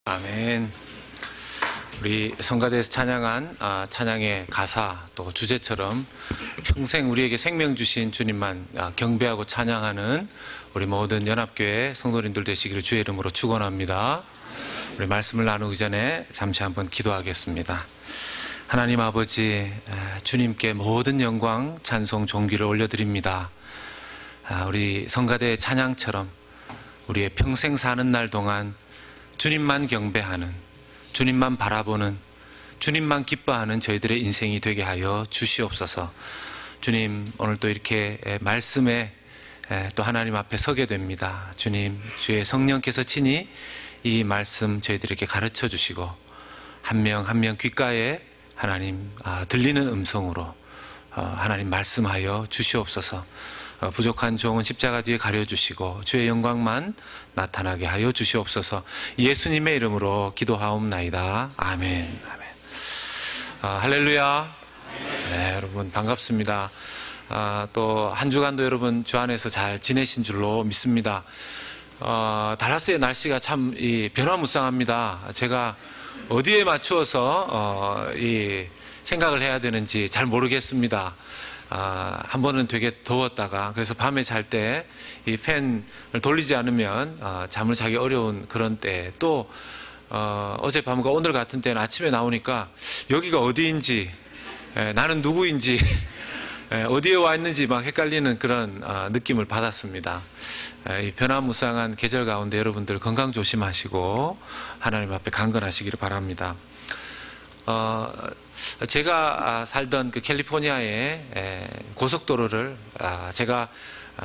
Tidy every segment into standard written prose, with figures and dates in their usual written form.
아멘. 우리 성가대에서 찬양한 찬양의 가사 또 주제처럼 평생 우리에게 생명 주신 주님만 경배하고 찬양하는 우리 모든 연합교회 성도님들 되시기를 주의 이름으로 축원합니다. 우리 말씀을 나누기 전에 잠시 한번 기도하겠습니다. 하나님 아버지, 주님께 모든 영광, 찬송, 존귀를 올려드립니다. 우리 성가대의 찬양처럼 우리의 평생 사는 날 동안 주님만 경배하는, 주님만 바라보는, 주님만 기뻐하는 저희들의 인생이 되게 하여 주시옵소서. 주님, 오늘 또 이렇게 말씀에 또 하나님 앞에 서게 됩니다. 주님, 주의 성령께서 친히 이 말씀 저희들에게 가르쳐 주시고 한 명 한 명 귓가에 하나님 들리는 음성으로 하나님 말씀하여 주시옵소서. 부족한 종은 십자가 뒤에 가려주시고 주의 영광만 나타나게 하여 주시옵소서. 예수님의 이름으로 기도하옵나이다. 아멘. 아멘. 할렐루야. 네, 여러분 반갑습니다. 또 한 주간도 여러분 주 안에서 잘 지내신 줄로 믿습니다. 달라스의 날씨가 참 변화무쌍합니다. 제가 어디에 맞추어서 이 생각을 해야 되는지 잘 모르겠습니다. 한 번은 되게 더웠다가, 그래서 밤에 잘 때 이 팬을 돌리지 않으면 잠을 자기 어려운 그런 때, 또 어젯밤과 오늘 같은 때는 아침에 나오니까 여기가 어디인지, 나는 누구인지, 어디에 와 있는지 막 헷갈리는 그런 느낌을 받았습니다. 이 변화무쌍한 계절 가운데 여러분들 건강 조심하시고 하나님 앞에 강건하시기를 바랍니다. 제가 살던 그 캘리포니아의 고속도로를 제가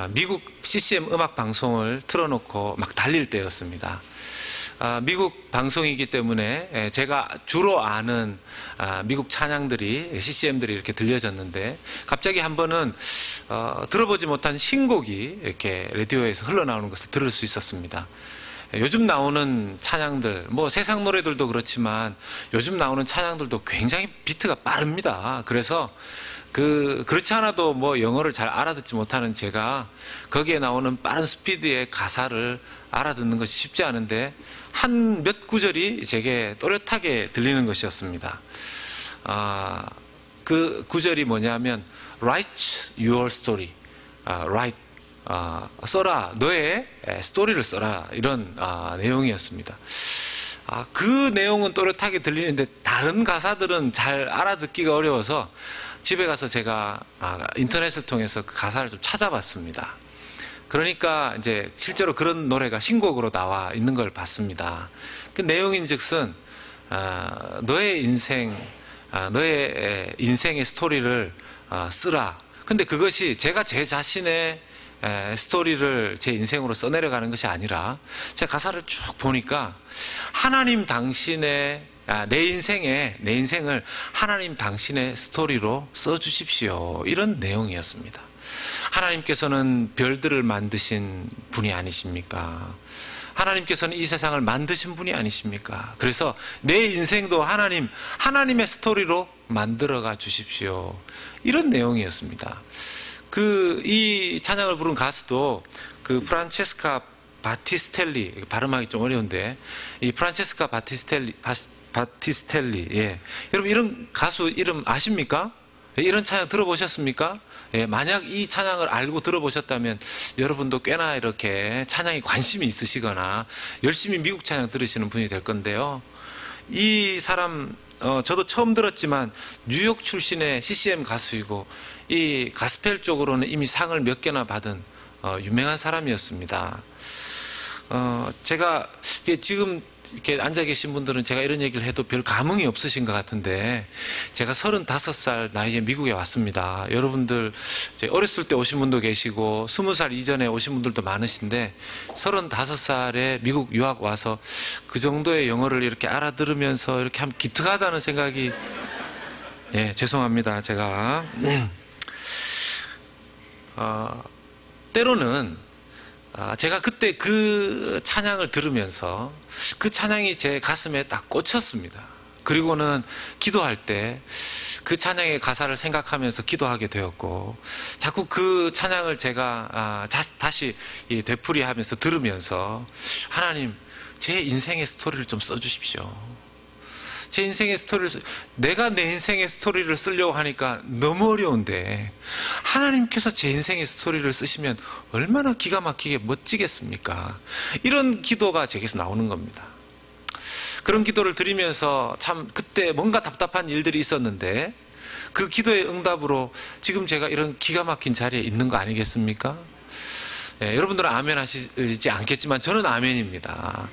미국 CCM 음악 방송을 틀어놓고 막 달릴 때였습니다. 미국 방송이기 때문에 제가 주로 아는 미국 찬양들이, CCM들이 이렇게 들려졌는데, 갑자기 한 번은 들어보지 못한 신곡이 이렇게 라디오에서 흘러나오는 것을 들을 수 있었습니다. 요즘 나오는 찬양들, 뭐 세상 노래들도 그렇지만 요즘 나오는 찬양들도 굉장히 비트가 빠릅니다. 그래서 그렇지 않아도 뭐 영어를 잘 알아듣지 못하는 제가 거기에 나오는 빠른 스피드의 가사를 알아듣는 것이 쉽지 않은데, 한 몇 구절이 제게 또렷하게 들리는 것이었습니다. 그 구절이 뭐냐면 Write your story. Write, 써라, 너의 스토리를 써라, 이런 내용이었습니다. 그 내용은 또렷하게 들리는데 다른 가사들은 잘 알아듣기가 어려워서 집에 가서 제가 인터넷을 통해서 그 가사를 좀 찾아봤습니다. 그러니까 이제 실제로 그런 노래가 신곡으로 나와 있는 걸 봤습니다. 그 내용인즉슨 너의 인생, 너의 인생의 스토리를 쓰라. 근데 그것이 제가 제 자신의 스토리를 제 인생으로 써내려가는 것이 아니라, 제가 가사를 쭉 보니까 하나님 당신의 내 인생을 하나님 당신의 스토리로 써주십시오, 이런 내용이었습니다. 하나님께서는 별들을 만드신 분이 아니십니까? 하나님께서는 이 세상을 만드신 분이 아니십니까? 그래서 내 인생도 하나님의 스토리로 만들어가 주십시오, 이런 내용이었습니다. 이 찬양을 부른 가수도 프란체스카 바티스텔리, 발음하기 좀 어려운데, 이 프란체스카 바티스텔리, 예. 여러분 이런 가수 이름 아십니까? 이런 찬양 들어보셨습니까? 예, 만약 이 찬양을 알고 들어보셨다면 여러분도 꽤나 이렇게 찬양에 관심이 있으시거나 열심히 미국 찬양 들으시는 분이 될 건데요. 이 사람, 저도 처음 들었지만 뉴욕 출신의 CCM 가수이고, 이 가스펠 쪽으로는 이미 상을 몇 개나 받은 유명한 사람이었습니다. 제가 지금 이렇게 앉아 계신 분들은 제가 이런 얘기를 해도 별 감흥이 없으신 것 같은데, 제가 35살 나이에 미국에 왔습니다. 여러분들 어렸을 때 오신 분도 계시고 20살 이전에 오신 분들도 많으신데, 35살에 미국 유학 와서 그 정도의 영어를 이렇게 알아들으면서 이렇게 하면 기특하다는 생각이, 죄송합니다. 제가 때로는 제가 그때 그 찬양을 들으면서 그 찬양이 제 가슴에 딱 꽂혔습니다. 그리고는 기도할 때 그 찬양의 가사를 생각하면서 기도하게 되었고, 자꾸 그 찬양을 제가 다시 되풀이하면서 들으면서, 하나님, 제 인생의 스토리를 좀 써주십시오. 제 인생의 내가 내 인생의 스토리를 쓰려고 하니까 너무 어려운데 하나님께서 제 인생의 스토리를 쓰시면 얼마나 기가 막히게 멋지겠습니까? 이런 기도가 제게서 나오는 겁니다. 그런 기도를 드리면서 참 그때 뭔가 답답한 일들이 있었는데 그 기도의 응답으로 지금 제가 이런 기가 막힌 자리에 있는 거 아니겠습니까? 여러분들은 아멘 하시지 않겠지만 저는 아멘입니다.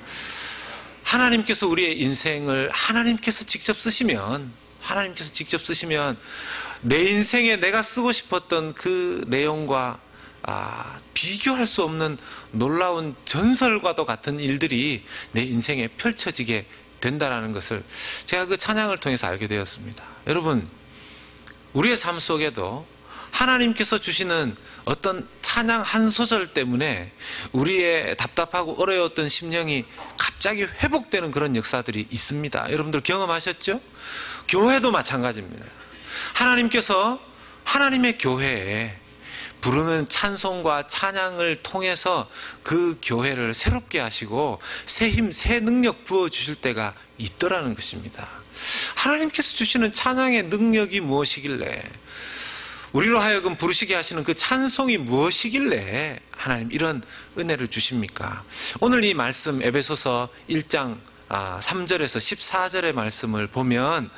하나님께서 우리의 인생을 하나님께서 직접 쓰시면 내 인생에 내가 쓰고 싶었던 그 내용과 비교할 수 없는 놀라운 전설과도 같은 일들이 내 인생에 펼쳐지게 된다는 것을 제가 그 찬양을 통해서 알게 되었습니다. 여러분, 우리의 삶 속에도 하나님께서 주시는 어떤 찬양 한 소절 때문에 우리의 답답하고 어려웠던 심령이 갑자기 회복되는 그런 역사들이 있습니다. 여러분들 경험하셨죠? 교회도 마찬가지입니다. 하나님께서 하나님의 교회에 부르는 찬송과 찬양을 통해서 그 교회를 새롭게 하시고 새 힘, 새 능력 부어주실 때가 있더라는 것입니다. 하나님께서 주시는 찬양의 능력이 무엇이길래, 우리로 하여금 부르시게 하시는 그 찬송이 무엇이길래 하나님 이런 은혜를 주십니까? 오늘 이 말씀 에베소서 1장 3절에서 14절의 말씀을 보면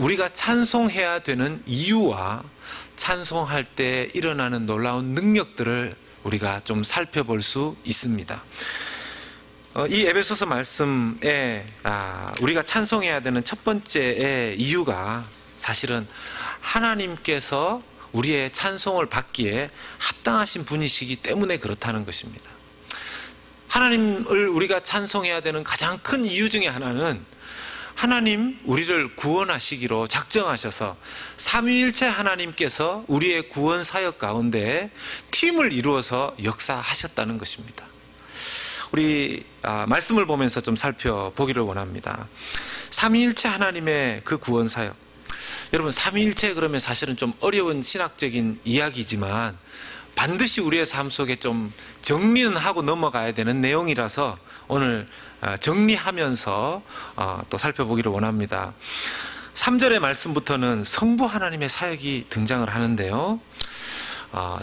우리가 찬송해야 되는 이유와 찬송할 때 일어나는 놀라운 능력들을 우리가 좀 살펴볼 수 있습니다. 이 에베소서 말씀에 우리가 찬송해야 되는 첫 번째 이유가 사실은 하나님께서 우리의 찬송을 받기에 합당하신 분이시기 때문에 그렇다는 것입니다. 하나님을 우리가 찬송해야 되는 가장 큰 이유 중에 하나는 하나님 우리를 구원하시기로 작정하셔서 삼위일체 하나님께서 우리의 구원 사역 가운데 팀을 이루어서 역사하셨다는 것입니다. 우리 말씀을 보면서 좀 살펴보기를 원합니다. 삼위일체 하나님의 그 구원 사역, 여러분 삼위일체 그러면 사실은 좀 어려운 신학적인 이야기지만 반드시 우리의 삶 속에 좀 정리는 하고 넘어가야 되는 내용이라서 오늘 정리하면서 또 살펴보기를 원합니다. 3절의 말씀부터는 성부 하나님의 사역이 등장을 하는데요.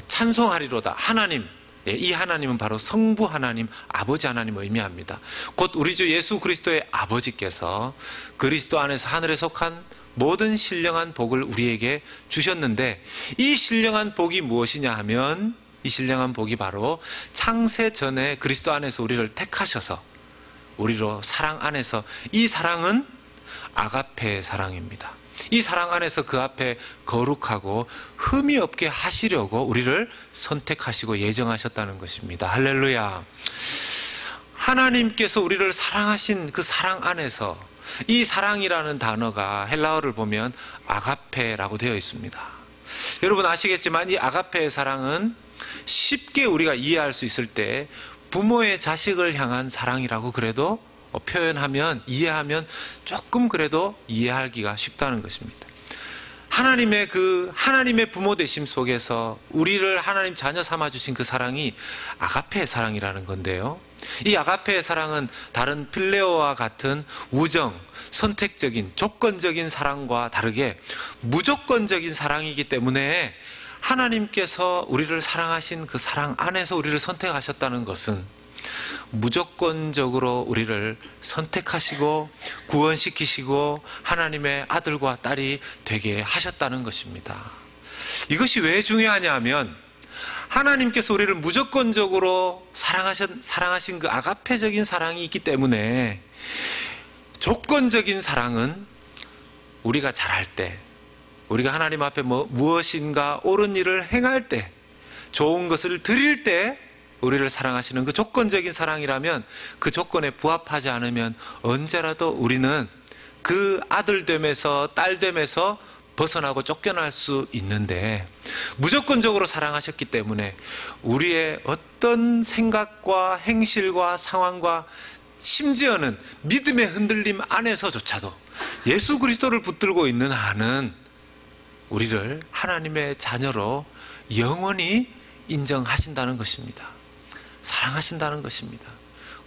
찬송하리로다 하나님, 이 하나님은 바로 성부 하나님, 아버지 하나님을 의미합니다. 곧 우리 주 예수 그리스도의 아버지께서 그리스도 안에서 하늘에 속한 모든 신령한 복을 우리에게 주셨는데, 이 신령한 복이 무엇이냐 하면 이 신령한 복이 바로 창세 전에 그리스도 안에서 우리를 택하셔서 우리로 사랑 안에서, 이 사랑은 아가페의 사랑입니다. 이 사랑 안에서 그 앞에 거룩하고 흠이 없게 하시려고 우리를 선택하시고 예정하셨다는 것입니다. 할렐루야. 하나님께서 우리를 사랑하신 그 사랑 안에서, 이 사랑이라는 단어가 헬라어를 보면 아가페라고 되어 있습니다. 여러분 아시겠지만 이 아가페의 사랑은 쉽게 우리가 이해할 수 있을 때 부모의 자식을 향한 사랑이라고 그래도 표현하면, 이해하면 조금 그래도 이해하기가 쉽다는 것입니다. 하나님의 부모 되심 속에서 우리를 하나님 자녀 삼아 주신 그 사랑이 아가페의 사랑이라는 건데요. 이 아가페의 사랑은 다른 필레오와 같은 우정, 선택적인, 조건적인 사랑과 다르게 무조건적인 사랑이기 때문에 하나님께서 우리를 사랑하신 그 사랑 안에서 우리를 선택하셨다는 것은 무조건적으로 우리를 선택하시고 구원시키시고 하나님의 아들과 딸이 되게 하셨다는 것입니다. 이것이 왜 중요하냐 하면 하나님께서 우리를 무조건적으로 사랑하신 그 아가페적인 사랑이 있기 때문에, 조건적인 사랑은 우리가 잘할 때, 우리가 하나님 앞에 무엇인가 옳은 일을 행할 때, 좋은 것을 드릴 때 우리를 사랑하시는 그 조건적인 사랑이라면, 그 조건에 부합하지 않으면 언제라도 우리는 그 아들됨에서 딸됨에서 벗어나고 쫓겨날 수 있는데, 무조건적으로 사랑하셨기 때문에 우리의 어떤 생각과 행실과 상황과 심지어는 믿음의 흔들림 안에서조차도 예수 그리스도를 붙들고 있는 한은 우리를 하나님의 자녀로 영원히 인정하신다는 것입니다. 사랑하신다는 것입니다.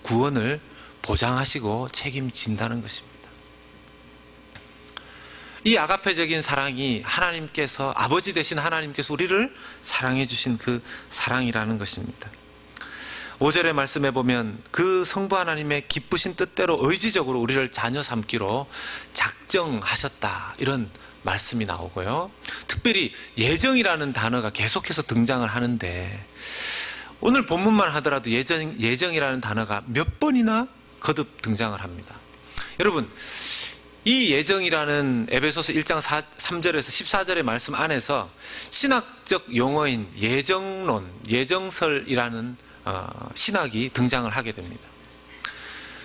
구원을 보장하시고 책임진다는 것입니다. 이 아가페적인 사랑이 하나님께서, 아버지 되신 하나님께서 우리를 사랑해 주신 그 사랑이라는 것입니다. 5절의 말씀에 보면 그 성부 하나님의 기쁘신 뜻대로 의지적으로 우리를 자녀 삼기로 작정하셨다, 이런 말씀이 나오고요. 특별히 예정이라는 단어가 계속해서 등장을 하는데, 오늘 본문만 하더라도 예정이라는 단어가 몇 번이나 거듭 등장을 합니다. 여러분, 이 예정이라는 에베소서 1장 3절에서 14절의 말씀 안에서 신학적 용어인 예정론, 예정설이라는 신학이 등장을 하게 됩니다.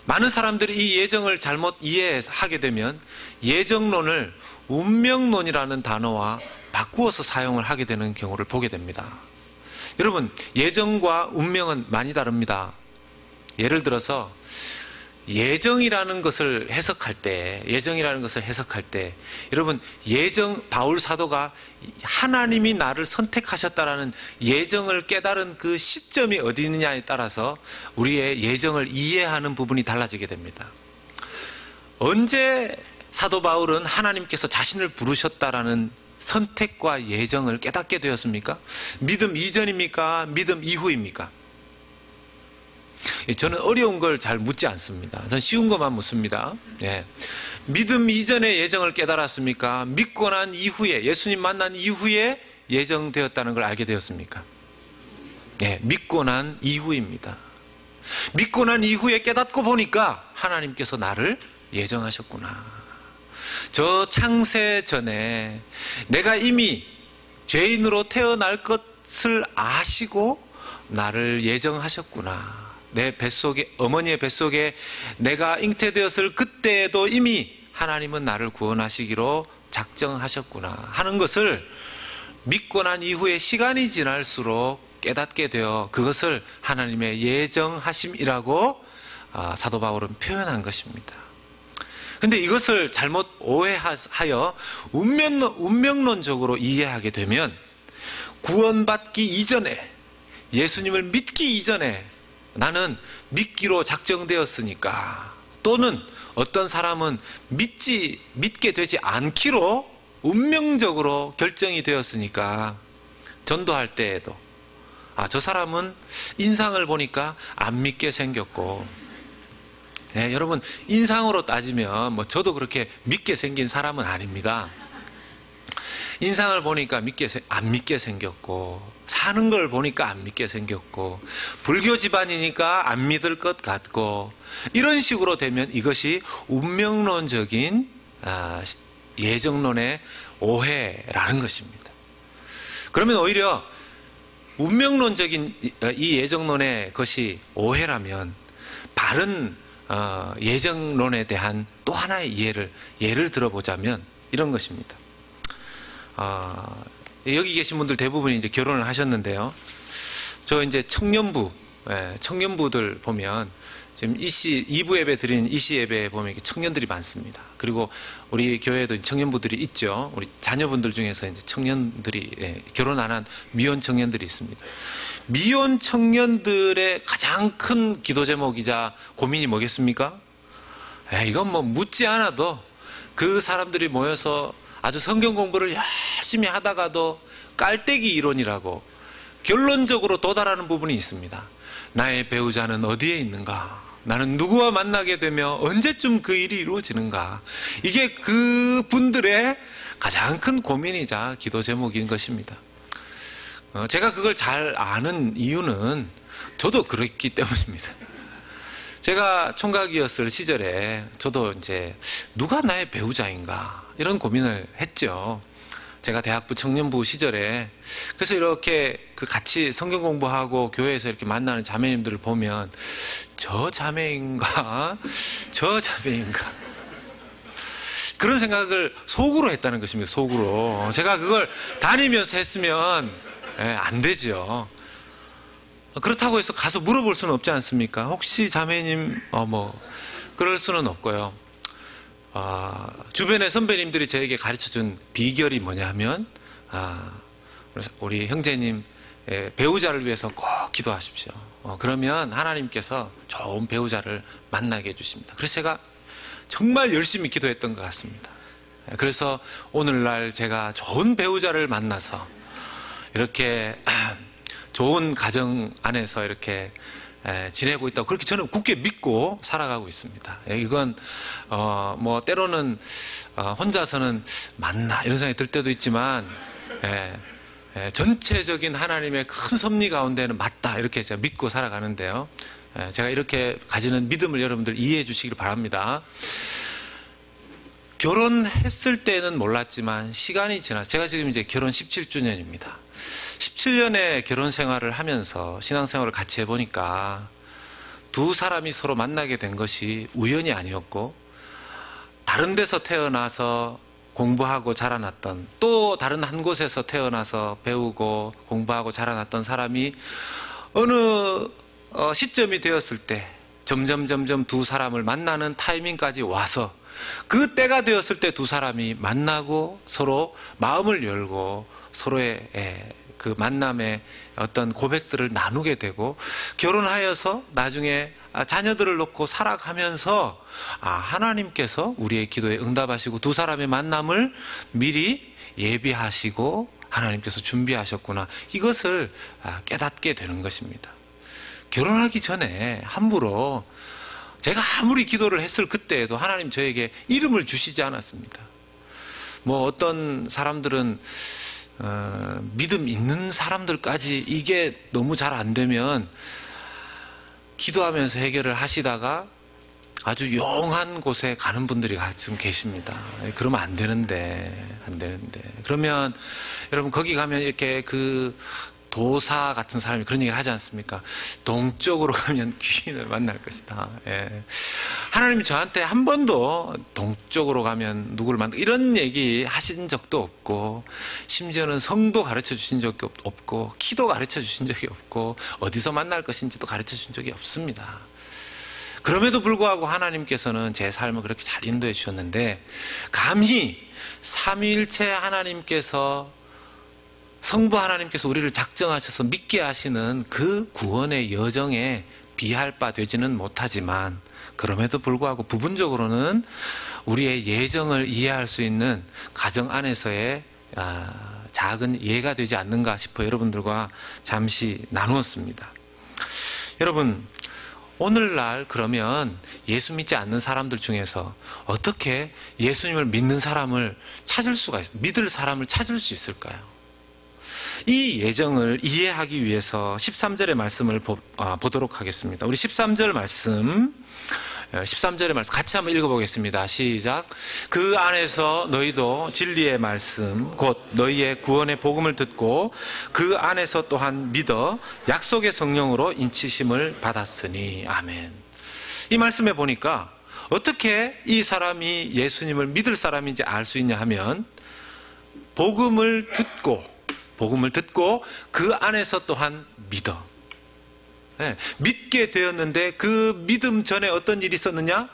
많은 사람들이 이 예정을 잘못 이해하게 되면 예정론을 운명론이라는 단어와 바꾸어서 사용을 하게 되는 경우를 보게 됩니다. 여러분, 예정과 운명은 많이 다릅니다. 예를 들어서 예정이라는 것을 해석할 때, 여러분, 바울 사도가 하나님이 나를 선택하셨다라는 예정을 깨달은 그 시점이 어디 있느냐에 따라서 우리의 예정을 이해하는 부분이 달라지게 됩니다. 언제 사도 바울은 하나님께서 자신을 부르셨다라는 선택과 예정을 깨닫게 되었습니까? 믿음 이전입니까? 믿음 이후입니까? 저는 어려운 걸 잘 묻지 않습니다. 저는 쉬운 것만 묻습니다. 예. 믿음 이전의 예정을 깨달았습니까? 믿고 난 이후에, 예수님 만난 이후에 예정되었다는 걸 알게 되었습니까? 예, 믿고 난 이후입니다. 믿고 난 이후에 깨닫고 보니까 하나님께서 나를 예정하셨구나. 저 창세 전에 내가 이미 죄인으로 태어날 것을 아시고 나를 예정하셨구나. 내 뱃속에, 어머니의 뱃속에 내가 잉태되었을 그때에도 이미 하나님은 나를 구원하시기로 작정하셨구나 하는 것을 믿고 난 이후에 시간이 지날수록 깨닫게 되어 그것을 하나님의 예정하심이라고 사도 바울은 표현한 것입니다. 근데 이것을 잘못 오해하여 운명론적으로 이해하게 되면 구원받기 이전에, 예수님을 믿기 이전에 나는 작정되었으니까, 또는 어떤 사람은 믿게 되지 않기로 운명적으로 결정이 되었으니까 전도할 때에도 저 사람은 인상을 보니까 안 믿게 생겼고, 네, 여러분, 인상으로 따지면 저도 그렇게 믿게 생긴 사람은 아닙니다. 인상을 보니까 안 믿게 생겼고, 사는 걸 보니까 안 믿게 생겼고, 불교 집안이니까 안 믿을 것 같고, 이런 식으로 되면 이것이 운명론적인 예정론의 오해라는 것입니다. 그러면 오히려 운명론적인 이 예정론의 것이 오해라면 바른 예정론에 대한 또 하나의 예를 들어보자면 이런 것입니다. 여기 계신 분들 대부분이 이제 결혼을 하셨는데요. 저 이제 청년부들 보면 지금 2부 예배 드린 이시 예배에 보면 청년들이 많습니다. 그리고 우리 교회에도 청년부들이 있죠. 우리 자녀분들 중에서 이제 청년들이, 결혼 안 한 미혼 청년들이 있습니다. 미혼 청년들의 가장 큰 기도 제목이자 고민이 뭐겠습니까? 이건 묻지 않아도 그 사람들이 모여서 아주 성경 공부를 열심히 하다가도 깔때기 이론이라고 결론적으로 도달하는 부분이 있습니다. 나의 배우자는 어디에 있는가? 나는 누구와 만나게 되며 언제쯤 그 일이 이루어지는가? 이게 그 분들의 가장 큰 고민이자 기도 제목인 것입니다. 제가 그걸 잘 아는 이유는 저도 그랬기 때문입니다. 제가 총각이었을 시절에 저도 이제 누가 나의 배우자인가 이런 고민을 했죠. 제가 대학부 청년부 시절에. 그래서 이렇게 같이 성경 공부하고 교회에서 이렇게 만나는 자매님들을 보면 저 자매인가 그런 생각을 속으로 했다는 것입니다. 속으로. 제가 그걸 다니면서 했으면 안 되죠. 그렇다고 해서 가서 물어볼 수는 없지 않습니까? 혹시 자매님 그럴 수는 없고요. 주변의 선배님들이 저에게 가르쳐준 비결이 뭐냐 하면, 우리 형제님 배우자를 위해서 꼭 기도하십시오. 그러면 하나님께서 좋은 배우자를 만나게 해주십니다. 그래서 제가 정말 열심히 기도했던 것 같습니다. 그래서 오늘날 제가 좋은 배우자를 만나서 이렇게 좋은 가정 안에서 이렇게 지내고 있다고 그렇게 저는 굳게 믿고 살아가고 있습니다. 이건 뭐 때로는 혼자서는 맞나 이런 생각이 들 때도 있지만 전체적인 하나님의 큰 섭리 가운데는 맞다 이렇게 제가 믿고 살아가는데요. 제가 이렇게 가지는 믿음을 여러분들 이해해 주시길 바랍니다. 결혼했을 때는 몰랐지만 시간이 지나 제가 지금 이제 결혼 17주년입니다. 17년의 결혼 생활을 하면서 신앙생활을 같이 해보니까 두 사람이 서로 만나게 된 것이 우연이 아니었고 다른 데서 태어나서 공부하고 자라났던 또 다른 한 곳에서 태어나서 배우고 공부하고 자라났던 사람이 어느 시점이 되었을 때 점점 두 사람을 만나는 타이밍까지 와서 그 때가 되었을 때 두 사람이 만나고 서로 마음을 열고 서로의 그 만남의 어떤 고백들을 나누게 되고 결혼하여서 나중에 자녀들을 놓고 살아가면서 하나님께서 우리의 기도에 응답하시고 두 사람의 만남을 미리 예비하시고 하나님께서 준비하셨구나 이것을 깨닫게 되는 것입니다. 결혼하기 전에 함부로 제가 아무리 기도를 했을 그때에도 하나님 저에게 이름을 주시지 않았습니다. 뭐 어떤 사람들은 믿음 있는 사람들까지 이게 너무 잘 안 되면 기도하면서 해결을 하시다가 아주 용한 곳에 가는 분들이 가끔 계십니다. 그러면 안 되는데. 그러면 여러분 거기 가면 이렇게 그 도사 같은 사람이 그런 얘기를 하지 않습니까? 동쪽으로 가면 귀인을 만날 것이다. 하나님이 저한테 한 번도 동쪽으로 가면 누구를 만나 이런 얘기 하신 적도 없고 심지어는 성도 가르쳐 주신 적이 없고 키도 가르쳐 주신 적이 없고 어디서 만날 것인지도 가르쳐 주신 적이 없습니다. 그럼에도 불구하고 하나님께서는 제 삶을 그렇게 잘 인도해 주셨는데 감히 삼위일체 하나님께서 성부 하나님께서 우리를 작정하셔서 믿게 하시는 그 구원의 여정에 비할 바 되지는 못하지만 그럼에도 불구하고 부분적으로는 우리의 예정을 이해할 수 있는 가정 안에서의 작은 예가 되지 않는가 싶어 여러분들과 잠시 나누었습니다. 여러분 오늘날 그러면 예수 믿지 않는 사람들 중에서 어떻게 예수님을 믿는 사람을 찾을 수가 있어요? 믿을 사람을 찾을 수 있을까요? 이 예정을 이해하기 위해서 13절의 말씀을 보도록 하겠습니다. 우리 13절의 말씀 같이 한번 읽어보겠습니다. 시작. 그 안에서 너희도 진리의 말씀 곧 너희의 구원의 복음을 듣고 그 안에서 또한 믿어 약속의 성령으로 인치심을 받았으니 아멘. 이 말씀에 보니까 어떻게 이 사람이 예수님을 믿을 사람인지 알 수 있냐 하면 복음을 듣고 그 안에서 또한 믿어. 믿게 되었는데 그 믿음 전에 어떤 일이 있었느냐?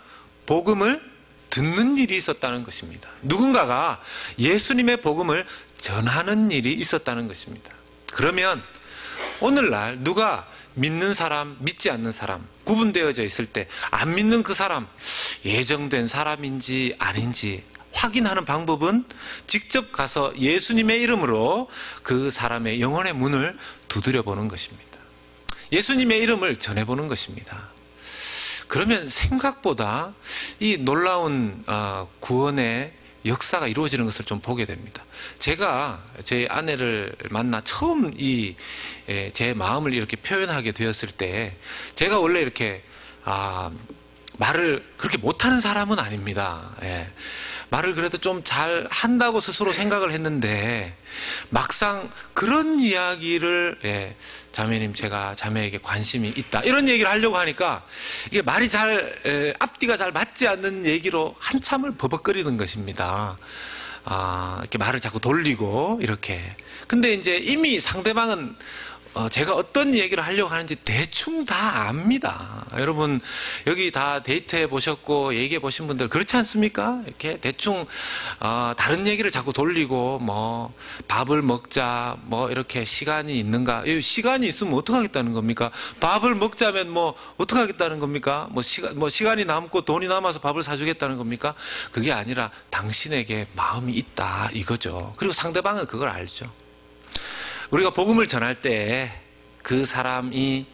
복음을 듣는 일이 있었다는 것입니다. 누군가가 예수님의 복음을 전하는 일이 있었다는 것입니다. 그러면 오늘날 누가 믿는 사람, 믿지 않는 사람 구분되어져 있을 때 안 믿는 그 사람 예정된 사람인지 아닌지 확인하는 방법은 직접 가서 예수님의 이름으로 그 사람의 영혼의 문을 두드려 보는 것입니다. 예수님의 이름을 전해보는 것입니다. 그러면 생각보다 이 놀라운 구원의 역사가 이루어지는 것을 좀 보게 됩니다. 제가 제 아내를 만나 처음 제 마음을 이렇게 표현하게 되었을 때 제가 원래 이렇게 말을 그렇게 못하는 사람은 아닙니다. 말을 그래도 좀 잘 한다고 스스로 생각을 했는데 막상 그런 이야기를 자매님 제가 자매에게 관심이 있다 이런 얘기를 하려고 하니까 이게 말이 잘 앞뒤가 잘 맞지 않는 얘기로 한참을 버벅거리는 것입니다. 이렇게 말을 자꾸 돌리고 이렇게 근데 이제 이미 상대방은 제가 어떤 얘기를 하려고 하는지 대충 다 압니다. 여러분, 여기 다 데이트해 보셨고, 얘기해 보신 분들, 그렇지 않습니까? 이렇게 대충, 다른 얘기를 자꾸 돌리고, 밥을 먹자, 이렇게 시간이 있는가? 시간이 있으면 어떡하겠다는 겁니까? 밥을 먹자면 어떡하겠다는 겁니까? 시간이 남고 돈이 남아서 밥을 사주겠다는 겁니까? 그게 아니라 당신에게 마음이 있다, 이거죠. 그리고 상대방은 그걸 알죠. 우리가 복음을 전할 때 그 사람이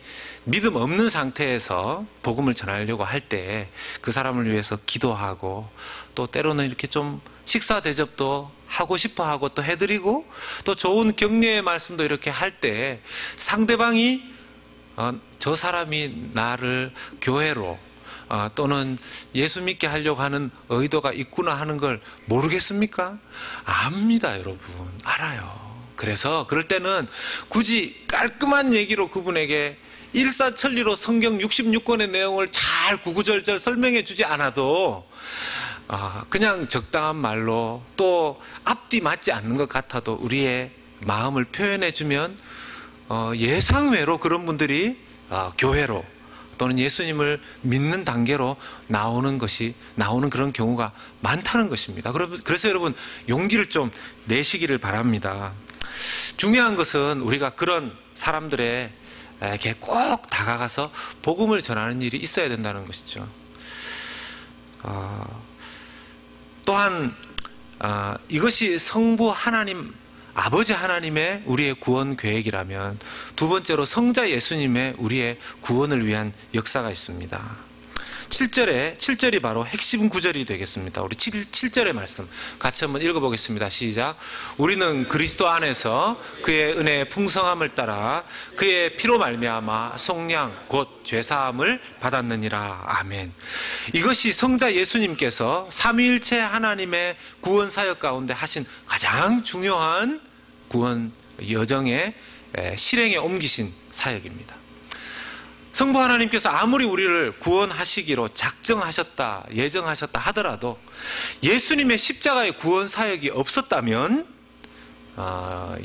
믿음 없는 상태에서 복음을 전하려고 할 때 그 사람을 위해서 기도하고 또 때로는 이렇게 좀 식사 대접도 하고 싶어 하고 또 해드리고 또 좋은 격려의 말씀도 이렇게 할 때 상대방이 저 사람이 나를 교회로 또는 예수 믿게 하려고 하는 의도가 있구나 하는 걸 모르겠습니까? 압니다, 여러분. 알아요. 그래서 그럴 때는 굳이 깔끔한 얘기로 그분에게 일사천리로 성경 66권의 내용을 잘 구구절절 설명해 주지 않아도 그냥 적당한 말로 또 앞뒤 맞지 않는 것 같아도 우리의 마음을 표현해 주면 예상외로 그런 분들이 교회로 또는 예수님을 믿는 단계로 나오는 그런 경우가 많다는 것입니다. 그래서 여러분 용기를 좀 내시기를 바랍니다. 중요한 것은 우리가 그런 사람들에게 꼭 다가가서 복음을 전하는 일이 있어야 된다는 것이죠. 또한 이것이 성부 하나님, 아버지 하나님의 우리의 구원 계획이라면 두 번째로 성자 예수님의 우리의 구원을 위한 역사가 있습니다. 7절이 바로 핵심 구절이 되겠습니다. 우리 7절의 말씀 같이 한번 읽어보겠습니다. 시작. 우리는 그리스도 안에서 그의 은혜의 풍성함을 따라 그의 피로 말미암아 속량 곧 죄사함을 받았느니라. 아멘. 이것이 성자 예수님께서 삼위일체 하나님의 구원 사역 가운데 하신 가장 중요한 구원 여정의 실행에 옮기신 사역입니다. 성부 하나님께서 아무리 우리를 구원하시기로 작정하셨다, 예정하셨다 하더라도 예수님의 십자가의 구원 사역이 없었다면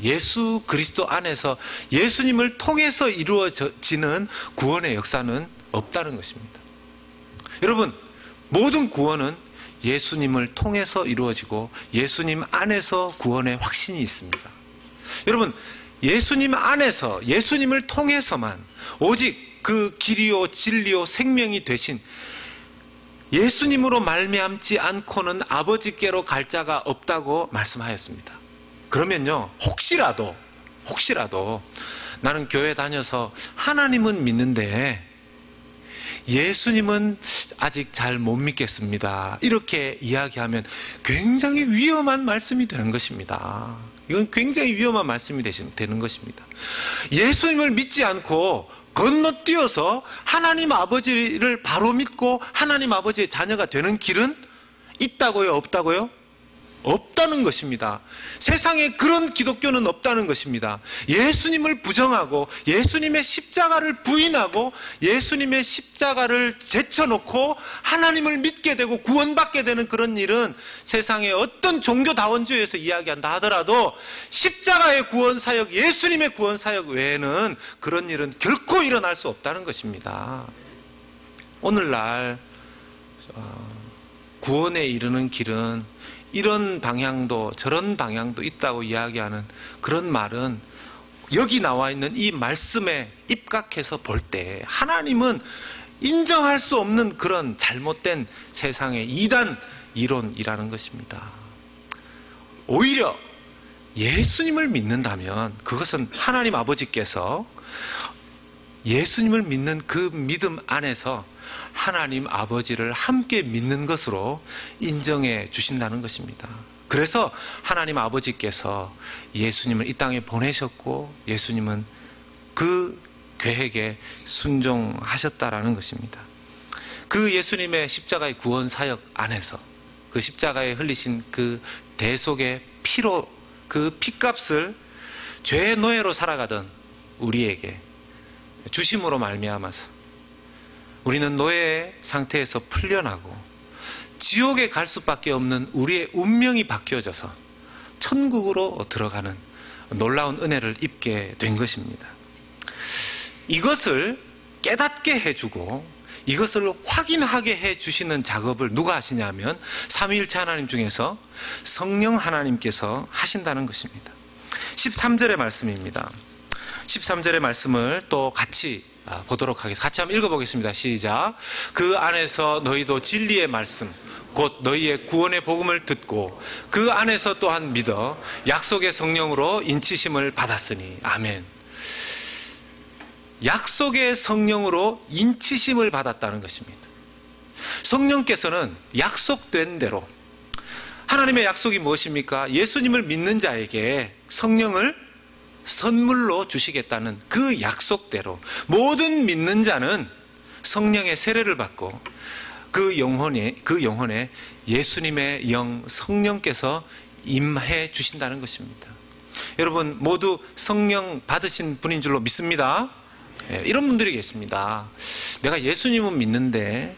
예수 그리스도 안에서 예수님을 통해서 이루어지는 구원의 역사는 없다는 것입니다. 여러분, 모든 구원은 예수님을 통해서 이루어지고 예수님 안에서 구원의 확신이 있습니다. 여러분, 예수님 안에서 예수님을 통해서만 오직 그 길이요 진리요 생명이 되신 예수님으로 말미암지 않고는 아버지께로 갈 자가 없다고 말씀하였습니다. 그러면요, 혹시라도 나는 교회 다녀서 하나님은 믿는데 예수님은 아직 잘 못 믿겠습니다, 이렇게 이야기하면 굉장히 위험한 말씀이 되는 것입니다. 이건 굉장히 위험한 말씀이 되는 것입니다. 예수님을 믿지 않고 건너뛰어서 하나님 아버지를 바로 믿고 하나님 아버지의 자녀가 되는 길은 있다고요? 없다고요? 없다는 것입니다. 세상에 그런 기독교는 없다는 것입니다. 예수님을 부정하고 예수님의 십자가를 부인하고 예수님의 십자가를 제쳐놓고 하나님을 믿게 되고 구원받게 되는 그런 일은 세상의 어떤 종교다원주의에서 이야기한다 하더라도 십자가의 구원사역, 예수님의 구원사역 외에는 그런 일은 결코 일어날 수 없다는 것입니다. 오늘날 구원에 이르는 길은 이런 방향도 저런 방향도 있다고 이야기하는 그런 말은 여기 나와 있는 이 말씀에 입각해서 볼 때 하나님은 인정할 수 없는 그런 잘못된 세상의 이단 이론이라는 것입니다. 오히려 예수님을 믿는다면 그것은 하나님 아버지께서 예수님을 믿는 그 믿음 안에서 하나님 아버지를 함께 믿는 것으로 인정해 주신다는 것입니다. 그래서 하나님 아버지께서 예수님을 이 땅에 보내셨고 예수님은 그 계획에 순종하셨다라는 것입니다. 그 예수님의 십자가의 구원 사역 안에서 그 십자가에 흘리신 그 대속의 피로 그 피값을 죄의 노예로 살아가던 우리에게 주심으로 말미암아서 우리는 노예의 상태에서 풀려나고 지옥에 갈 수밖에 없는 우리의 운명이 바뀌어져서 천국으로 들어가는 놀라운 은혜를 입게 된 것입니다. 이것을 깨닫게 해주고 이것을 확인하게 해주시는 작업을 누가 하시냐면 삼위일체 하나님 중에서 성령 하나님께서 하신다는 것입니다. 13절의 말씀입니다. 13절의 말씀을 또 같이 보도록 하겠습니다. 같이 한번 읽어보겠습니다. 시작. 그 안에서 너희도 진리의 말씀 곧 너희의 구원의 복음을 듣고 그 안에서 또한 믿어 약속의 성령으로 인치심을 받았으니. 아멘. 약속의 성령으로 인치심을 받았다는 것입니다. 성령께서는 약속된 대로, 하나님의 약속이 무엇입니까? 예수님을 믿는 자에게 성령을 선물로 주시겠다는 그 약속대로 모든 믿는 자는 성령의 세례를 받고 그 영혼에 예수님의 영 성령께서 임해 주신다는 것입니다. 여러분 모두 성령 받으신 분인 줄로 믿습니다. 이런 분들이 계십니다. 내가 예수님은 믿는데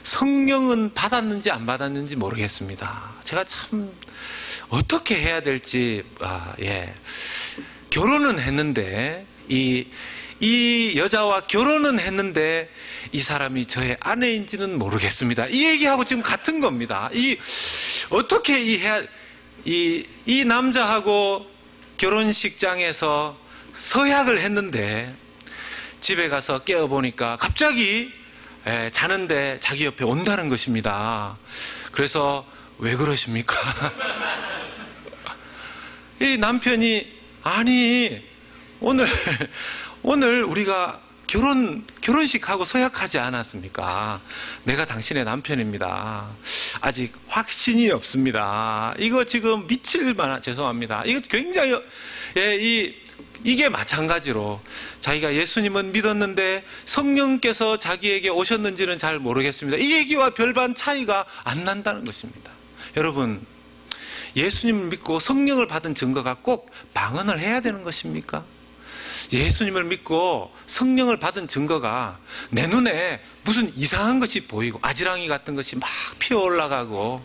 성령은 받았는지 안 받았는지 모르겠습니다. 제가 참 어떻게 해야 될지. 결혼은 했는데 이 여자와 결혼은 했는데 이 사람이 저의 아내인지는 모르겠습니다. 이 얘기하고 지금 같은 겁니다. 어떻게 이 남자하고 결혼식장에서 서약을 했는데 집에 가서 깨어보니까 갑자기 자는데 자기 옆에 온다는 것입니다. 그래서 왜 그러십니까? 이 남편이 아니 오늘 우리가 결혼식하고 서약하지 않았습니까? 내가 당신의 남편입니다. 아직 확신이 없습니다. 이거 지금 미칠 만한, 죄송합니다. 이거 굉장히 이게 마찬가지로 자기가 예수님은 믿었는데 성령께서 자기에게 오셨는지는 잘 모르겠습니다. 이 얘기와 별반 차이가 안 난다는 것입니다. 여러분, 예수님을 믿고 성령을 받은 증거가 꼭 방언을 해야 되는 것입니까? 예수님을 믿고 성령을 받은 증거가 내 눈에 무슨 이상한 것이 보이고 아지랑이 같은 것이 막 피어올라가고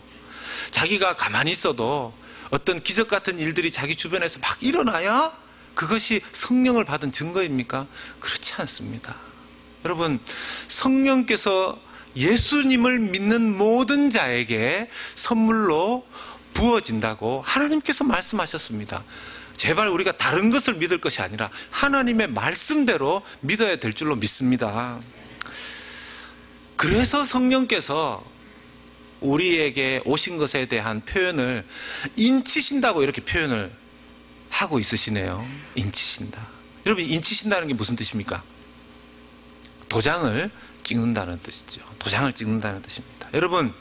자기가 가만히 있어도 어떤 기적 같은 일들이 자기 주변에서 막 일어나야 그것이 성령을 받은 증거입니까? 그렇지 않습니다. 여러분, 성령께서 예수님을 믿는 모든 자에게 선물로 부어진다고 하나님께서 말씀하셨습니다. 제발 우리가 다른 것을 믿을 것이 아니라 하나님의 말씀대로 믿어야 될 줄로 믿습니다. 그래서 성령께서 우리에게 오신 것에 대한 표현을 인치신다고 이렇게 표현을 하고 있으시네요. 인치신다. 여러분, 인치신다는 게 무슨 뜻입니까? 도장을 찍는다는 뜻이죠. 도장을 찍는다는 뜻입니다. 여러분,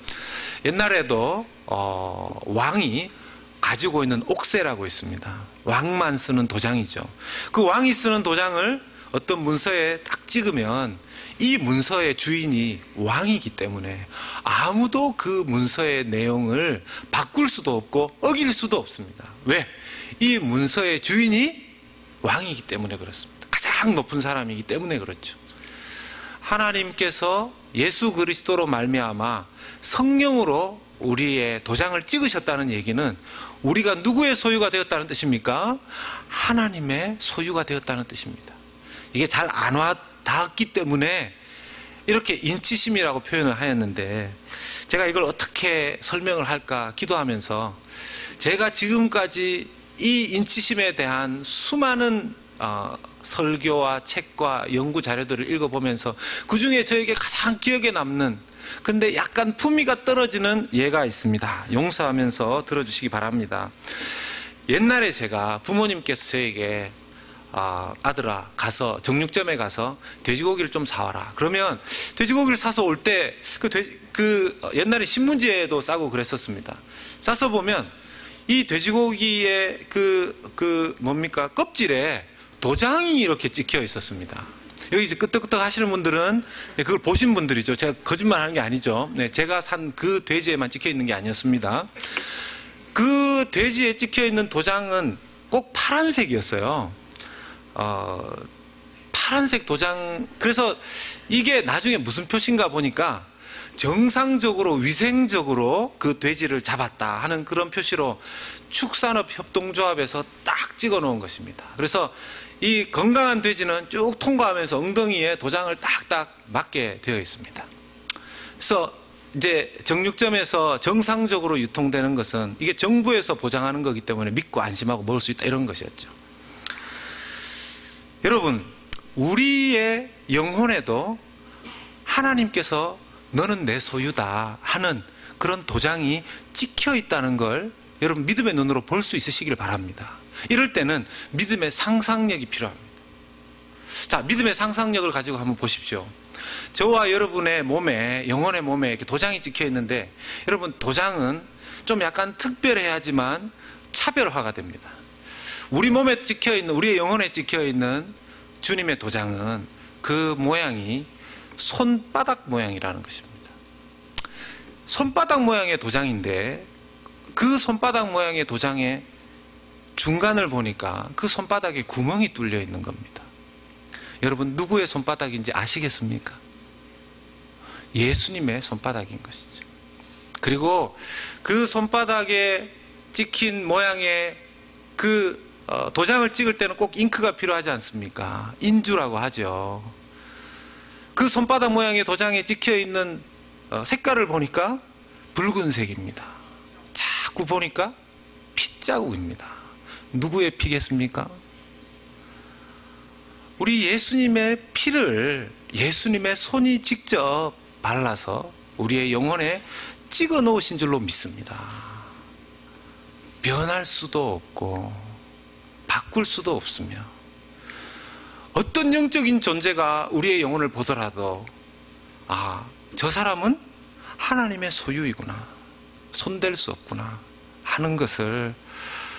옛날에도 왕이 가지고 있는 옥새라고 있습니다. 왕만 쓰는 도장이죠. 그 왕이 쓰는 도장을 어떤 문서에 딱 찍으면 이 문서의 주인이 왕이기 때문에 아무도 그 문서의 내용을 바꿀 수도 없고 어길 수도 없습니다. 왜? 이 문서의 주인이 왕이기 때문에 그렇습니다. 가장 높은 사람이기 때문에 그렇죠. 하나님께서 예수 그리스도로 말미암아 성령으로 우리의 도장을 찍으셨다는 얘기는 우리가 누구의 소유가 되었다는 뜻입니까? 하나님의 소유가 되었다는 뜻입니다. 이게 잘 안 와닿았기 때문에 이렇게 인치심이라고 표현을 하였는데, 제가 이걸 어떻게 설명을 할까 기도하면서 제가 지금까지 이 인치심에 대한 수많은 설교와 책과 연구 자료들을 읽어보면서 그 중에 저에게 가장 기억에 남는, 근데 약간 품위가 떨어지는 예가 있습니다. 용서하면서 들어주시기 바랍니다. 옛날에 제가 부모님께서 저에게 아들아 가서 정육점에 가서 돼지고기를 좀 사와라. 그러면 돼지고기를 사서 올 때 옛날에 신문지에도 싸고 그랬었습니다. 싸서 보면 이 돼지고기의 껍질에 도장이 이렇게 찍혀 있었습니다. 여기 이제 끄떡끄떡 하시는 분들은 그걸 보신 분들이죠. 제가 거짓말 하는 게 아니죠. 네, 제가 산 그 돼지에만 찍혀 있는 게 아니었습니다. 그 돼지에 찍혀 있는 도장은 꼭 파란색이었어요. 파란색 도장. 그래서 이게 나중에 무슨 표시인가 보니까 정상적으로 위생적으로 그 돼지를 잡았다 하는 그런 표시로 축산업협동조합에서 딱 찍어 놓은 것입니다. 그래서 이 건강한 돼지는 쭉 통과하면서 엉덩이에 도장을 딱딱 맞게 되어 있습니다. 그래서 이제 정육점에서 정상적으로 유통되는 것은 이게 정부에서 보장하는 거기 때문에 믿고 안심하고 먹을 수 있다, 이런 것이었죠. 여러분, 우리의 영혼에도 하나님께서 너는 내 소유다 하는 그런 도장이 찍혀 있다는 걸 여러분 믿음의 눈으로 볼 수 있으시길 바랍니다. 이럴 때는 믿음의 상상력이 필요합니다. 자, 믿음의 상상력을 가지고 한번 보십시오. 저와 여러분의 몸에, 영혼의 몸에 이렇게 도장이 찍혀 있는데, 여러분, 도장은 좀 약간 특별해야지만 차별화가 됩니다. 우리 몸에 찍혀 있는, 우리의 영혼에 찍혀 있는 주님의 도장은 그 모양이 손바닥 모양이라는 것입니다. 손바닥 모양의 도장인데, 그 손바닥 모양의 도장의 중간을 보니까 그 손바닥에 구멍이 뚫려 있는 겁니다. 여러분, 누구의 손바닥인지 아시겠습니까? 예수님의 손바닥인 것이죠. 그리고 그 손바닥에 찍힌 모양의 그 도장을 찍을 때는 꼭 잉크가 필요하지 않습니까? 인주라고 하죠. 그 손바닥 모양의 도장에 찍혀 있는 색깔을 보니까 붉은색입니다. 자꾸 보니까 핏자국입니다. 누구의 피겠습니까? 우리 예수님의 피를 예수님의 손이 직접 발라서 우리의 영혼에 찍어 놓으신 줄로 믿습니다. 변할 수도 없고 바꿀 수도 없으며, 어떤 영적인 존재가 우리의 영혼을 보더라도 저 사람은 하나님의 소유이구나, 손댈 수 없구나 하는 것을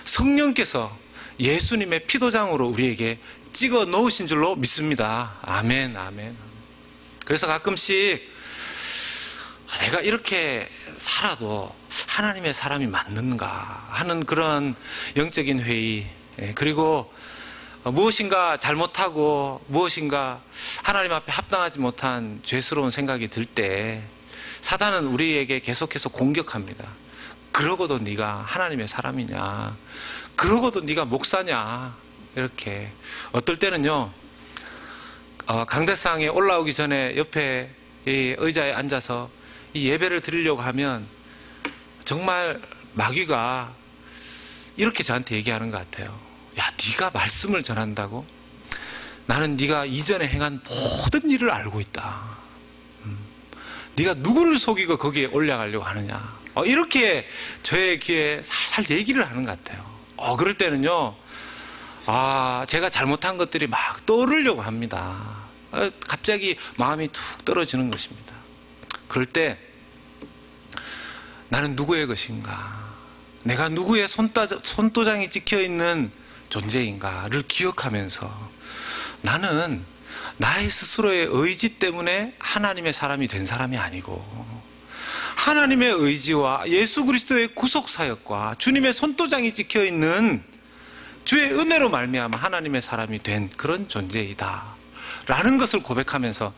성령께서 예수님의 피도장으로 우리에게 찍어 놓으신 줄로 믿습니다. 아멘, 아멘. 그래서 가끔씩 내가 이렇게 살아도 하나님의 사람이 맞는가 하는 그런 영적인 회의, 그리고 무엇인가 잘못하고 무엇인가 하나님 앞에 합당하지 못한 죄스러운 생각이 들 때 사단은 우리에게 계속해서 공격합니다. 그러고도 네가 하나님의 사람이냐, 그러고도 네가 목사냐, 이렇게. 어떨 때는요, 강대상에 올라오기 전에 옆에 이 의자에 앉아서 이 예배를 드리려고 하면 정말 마귀가 이렇게 저한테 얘기하는 것 같아요. 야, 네가 말씀을 전한다고? 나는 네가 이전에 행한 모든 일을 알고 있다. 네가 누구를 속이고 거기에 올라가려고 하느냐. 이렇게 저의 귀에 살살 얘기를 하는 것 같아요. 그럴 때는요, 제가 잘못한 것들이 막 떠오르려고 합니다. 갑자기 마음이 툭 떨어지는 것입니다. 그럴 때 나는 누구의 것인가, 내가 누구의 손도장이 찍혀있는 존재인가를 기억하면서 나는 나의 스스로의 의지 때문에 하나님의 사람이 된 사람이 아니고, 하나님의 의지와 예수 그리스도의 구속사역과 주님의 손도장이 찍혀있는 주의 은혜로 말미암아 하나님의 사람이 된 그런 존재이다 라는 것을 고백하면서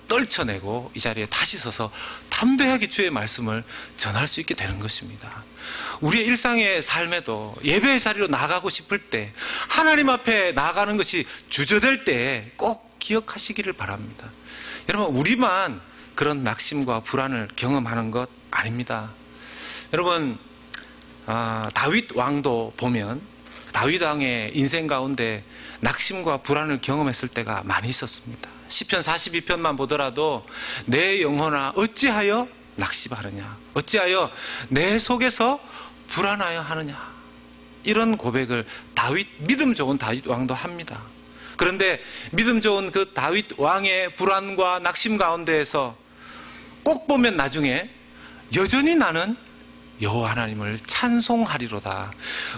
떨쳐내고 이 자리에 다시 서서 담대하게 주의 말씀을 전할 수 있게 되는 것입니다. 우리의 일상의 삶에도 예배의 자리로 나가고 싶을 때, 하나님 앞에 나아가는 것이 주저될 때 꼭 기억하시기를 바랍니다. 여러분, 우리만 그런 낙심과 불안을 경험하는 것 아닙니다. 여러분, 다윗 왕도 보면 다윗 왕의 인생 가운데 낙심과 불안을 경험했을 때가 많이 있었습니다. 시편 42편만 보더라도 내 영혼아 어찌하여 낙심하느냐, 어찌하여 내 속에서 불안하여 하느냐, 이런 고백을 믿음 좋은 다윗 왕도 합니다. 그런데 믿음 좋은 그 다윗 왕의 불안과 낙심 가운데에서 꼭 보면 나중에 여전히 나는 여호와 하나님을 찬송하리로다,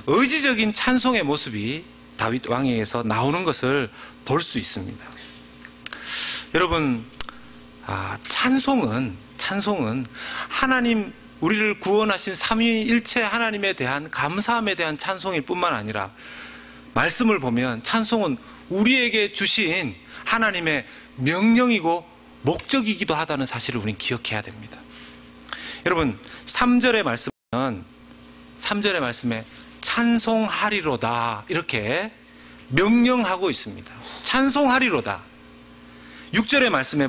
의지적인 찬송의 모습이 다윗 왕에게서 나오는 것을 볼 수 있습니다. 여러분, 찬송은 하나님, 우리를 구원하신 삼위일체 하나님에 대한 감사함에 대한 찬송일 뿐만 아니라, 말씀을 보면 찬송은 우리에게 주신 하나님의 명령이고 목적이기도 하다는 사실을 우리는 기억해야 됩니다. 여러분, 3절의 말씀에 찬송하리로다 이렇게 명령하고 있습니다. 찬송하리로다. 6절의 말씀에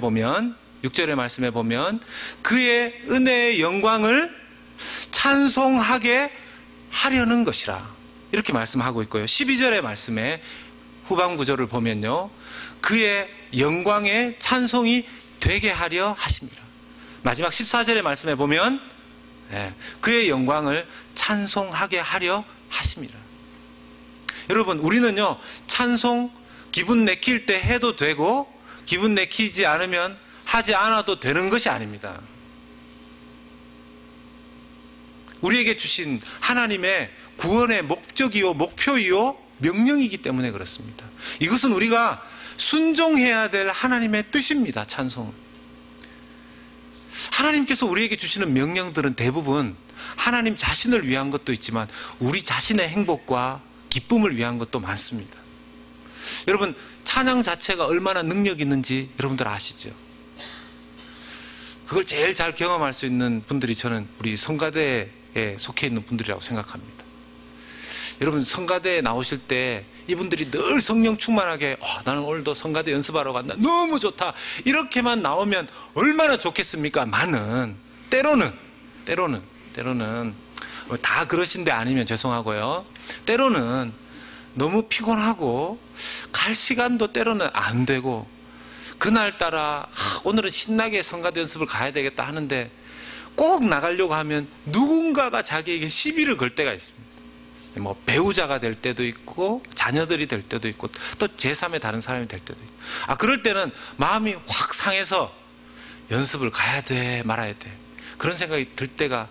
보면 그의 은혜의 영광을 찬송하게 하려는 것이라 이렇게 말씀하고 있고요. 12절의 말씀에 후반 구절을 보면요, 그의 영광의 찬송이 되게 하려 하십니다. 마지막 14절의 말씀에 보면 그의 영광을 찬송하게 하려 하십니다. 여러분, 우리는요, 찬송 기분 내킬 때 해도 되고 기분 내키지 않으면 하지 않아도 되는 것이 아닙니다. 우리에게 주신 하나님의 구원의 목적이요, 목표이요, 명령이기 때문에 그렇습니다. 이것은 우리가 순종해야 될 하나님의 뜻입니다. 찬송은. 하나님께서 우리에게 주시는 명령들은 대부분 하나님 자신을 위한 것도 있지만 우리 자신의 행복과 기쁨을 위한 것도 많습니다. 여러분, 찬양 자체가 얼마나 능력이 있는지 여러분들 아시죠? 그걸 제일 잘 경험할 수 있는 분들이 저는 우리 성가대에 속해 있는 분들이라고 생각합니다. 여러분, 성가대에 나오실 때 이분들이 늘 성령 충만하게 나는 오늘도 성가대 연습하러 간다, 너무 좋다, 이렇게만 나오면 얼마나 좋겠습니까? 많은 때로는 다 그러신데 아니면 죄송하고요, 때로는 너무 피곤하고 갈 시간도 때로는 안 되고 그날따라 오늘은 신나게 성가대 연습을 가야 되겠다 하는데 꼭 나가려고 하면 누군가가 자기에게 시비를 걸 때가 있습니다. 뭐 배우자가 될 때도 있고 자녀들이 될 때도 있고 또 제3의 다른 사람이 될 때도 있고, 그럴 때는 마음이 확 상해서 연습을 가야 돼 말아야 돼 그런 생각이 들 때가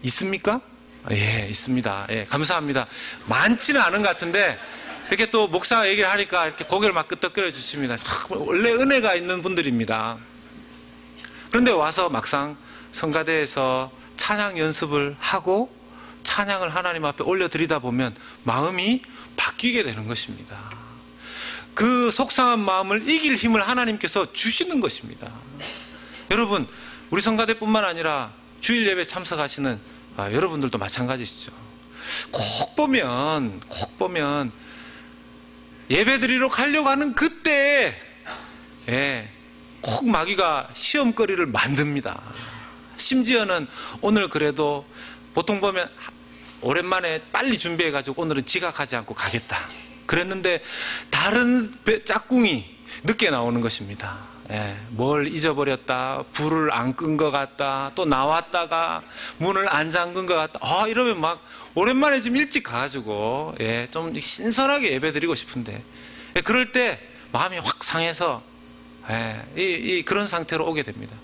있습니까? 예, 있습니다. 예, 감사합니다. 많지는 않은 것 같은데 이렇게 또 목사가 얘기를 하니까 이렇게 고개를 막 끄덕거려 주십니다. 원래 은혜가 있는 분들입니다. 그런데 와서 막상 성가대에서 찬양 연습을 하고 찬양을 하나님 앞에 올려드리다 보면 마음이 바뀌게 되는 것입니다. 그 속상한 마음을 이길 힘을 하나님께서 주시는 것입니다. 여러분, 우리 성가대뿐만 아니라 주일 예배 참석하시는 여러분들도 마찬가지시죠. 꼭 보면 예배 드리러 가려고 하는 그때에 꼭 마귀가 시험거리를 만듭니다. 심지어는 오늘 그래도 보통 보면 오랜만에 빨리 준비해가지고 오늘은 지각하지 않고 가겠다 그랬는데 다른 짝꿍이 늦게 나오는 것입니다. 뭘 잊어버렸다, 불을 안 끈 것 같다, 또 나왔다가 문을 안 잠근 것 같다, 이러면 막 오랜만에 좀 일찍 가가지고 좀 신선하게 예배 드리고 싶은데 그럴 때 마음이 확 상해서 그런 상태로 오게 됩니다.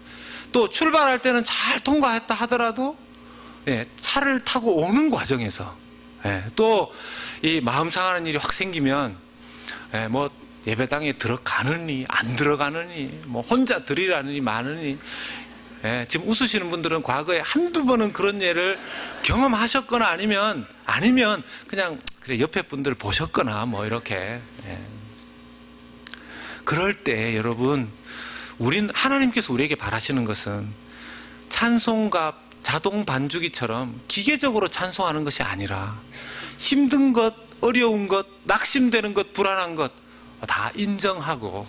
또 출발할 때는 잘 통과했다 하더라도 차를 타고 오는 과정에서 또 이 마음 상하는 일이 확 생기면 뭐 예배당에 들어가느니 안 들어가느니 뭐 혼자 드리라느니 마느니 지금 웃으시는 분들은 과거에 한두 번은 그런 예를 경험하셨거나 아니면 그냥 그래 옆에 분들 보셨거나 뭐 이렇게 그럴 때 여러분, 하나님께서 우리에게 바라시는 것은 찬송가 자동 반주기처럼 기계적으로 찬송하는 것이 아니라 힘든 것, 어려운 것, 낙심되는 것, 불안한 것 다 인정하고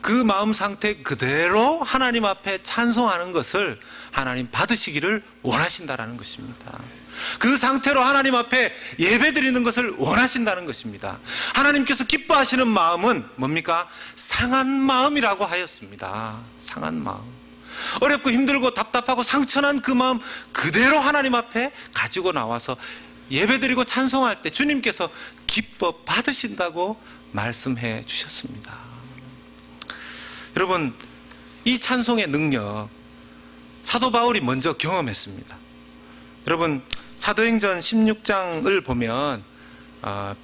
그 마음 상태 그대로 하나님 앞에 찬송하는 것을 하나님 받으시기를 원하신다라는 것입니다. 그 상태로 하나님 앞에 예배드리는 것을 원하신다는 것입니다. 하나님께서 기뻐하시는 마음은 뭡니까? 상한 마음이라고 하였습니다. 상한 마음. 어렵고 힘들고 답답하고 상처난 그 마음 그대로 하나님 앞에 가지고 나와서 예배드리고 찬송할 때 주님께서 기뻐 받으신다고 말씀해 주셨습니다. 여러분, 이 찬송의 능력 사도 바울이 먼저 경험했습니다. 여러분, 사도행전 16장을 보면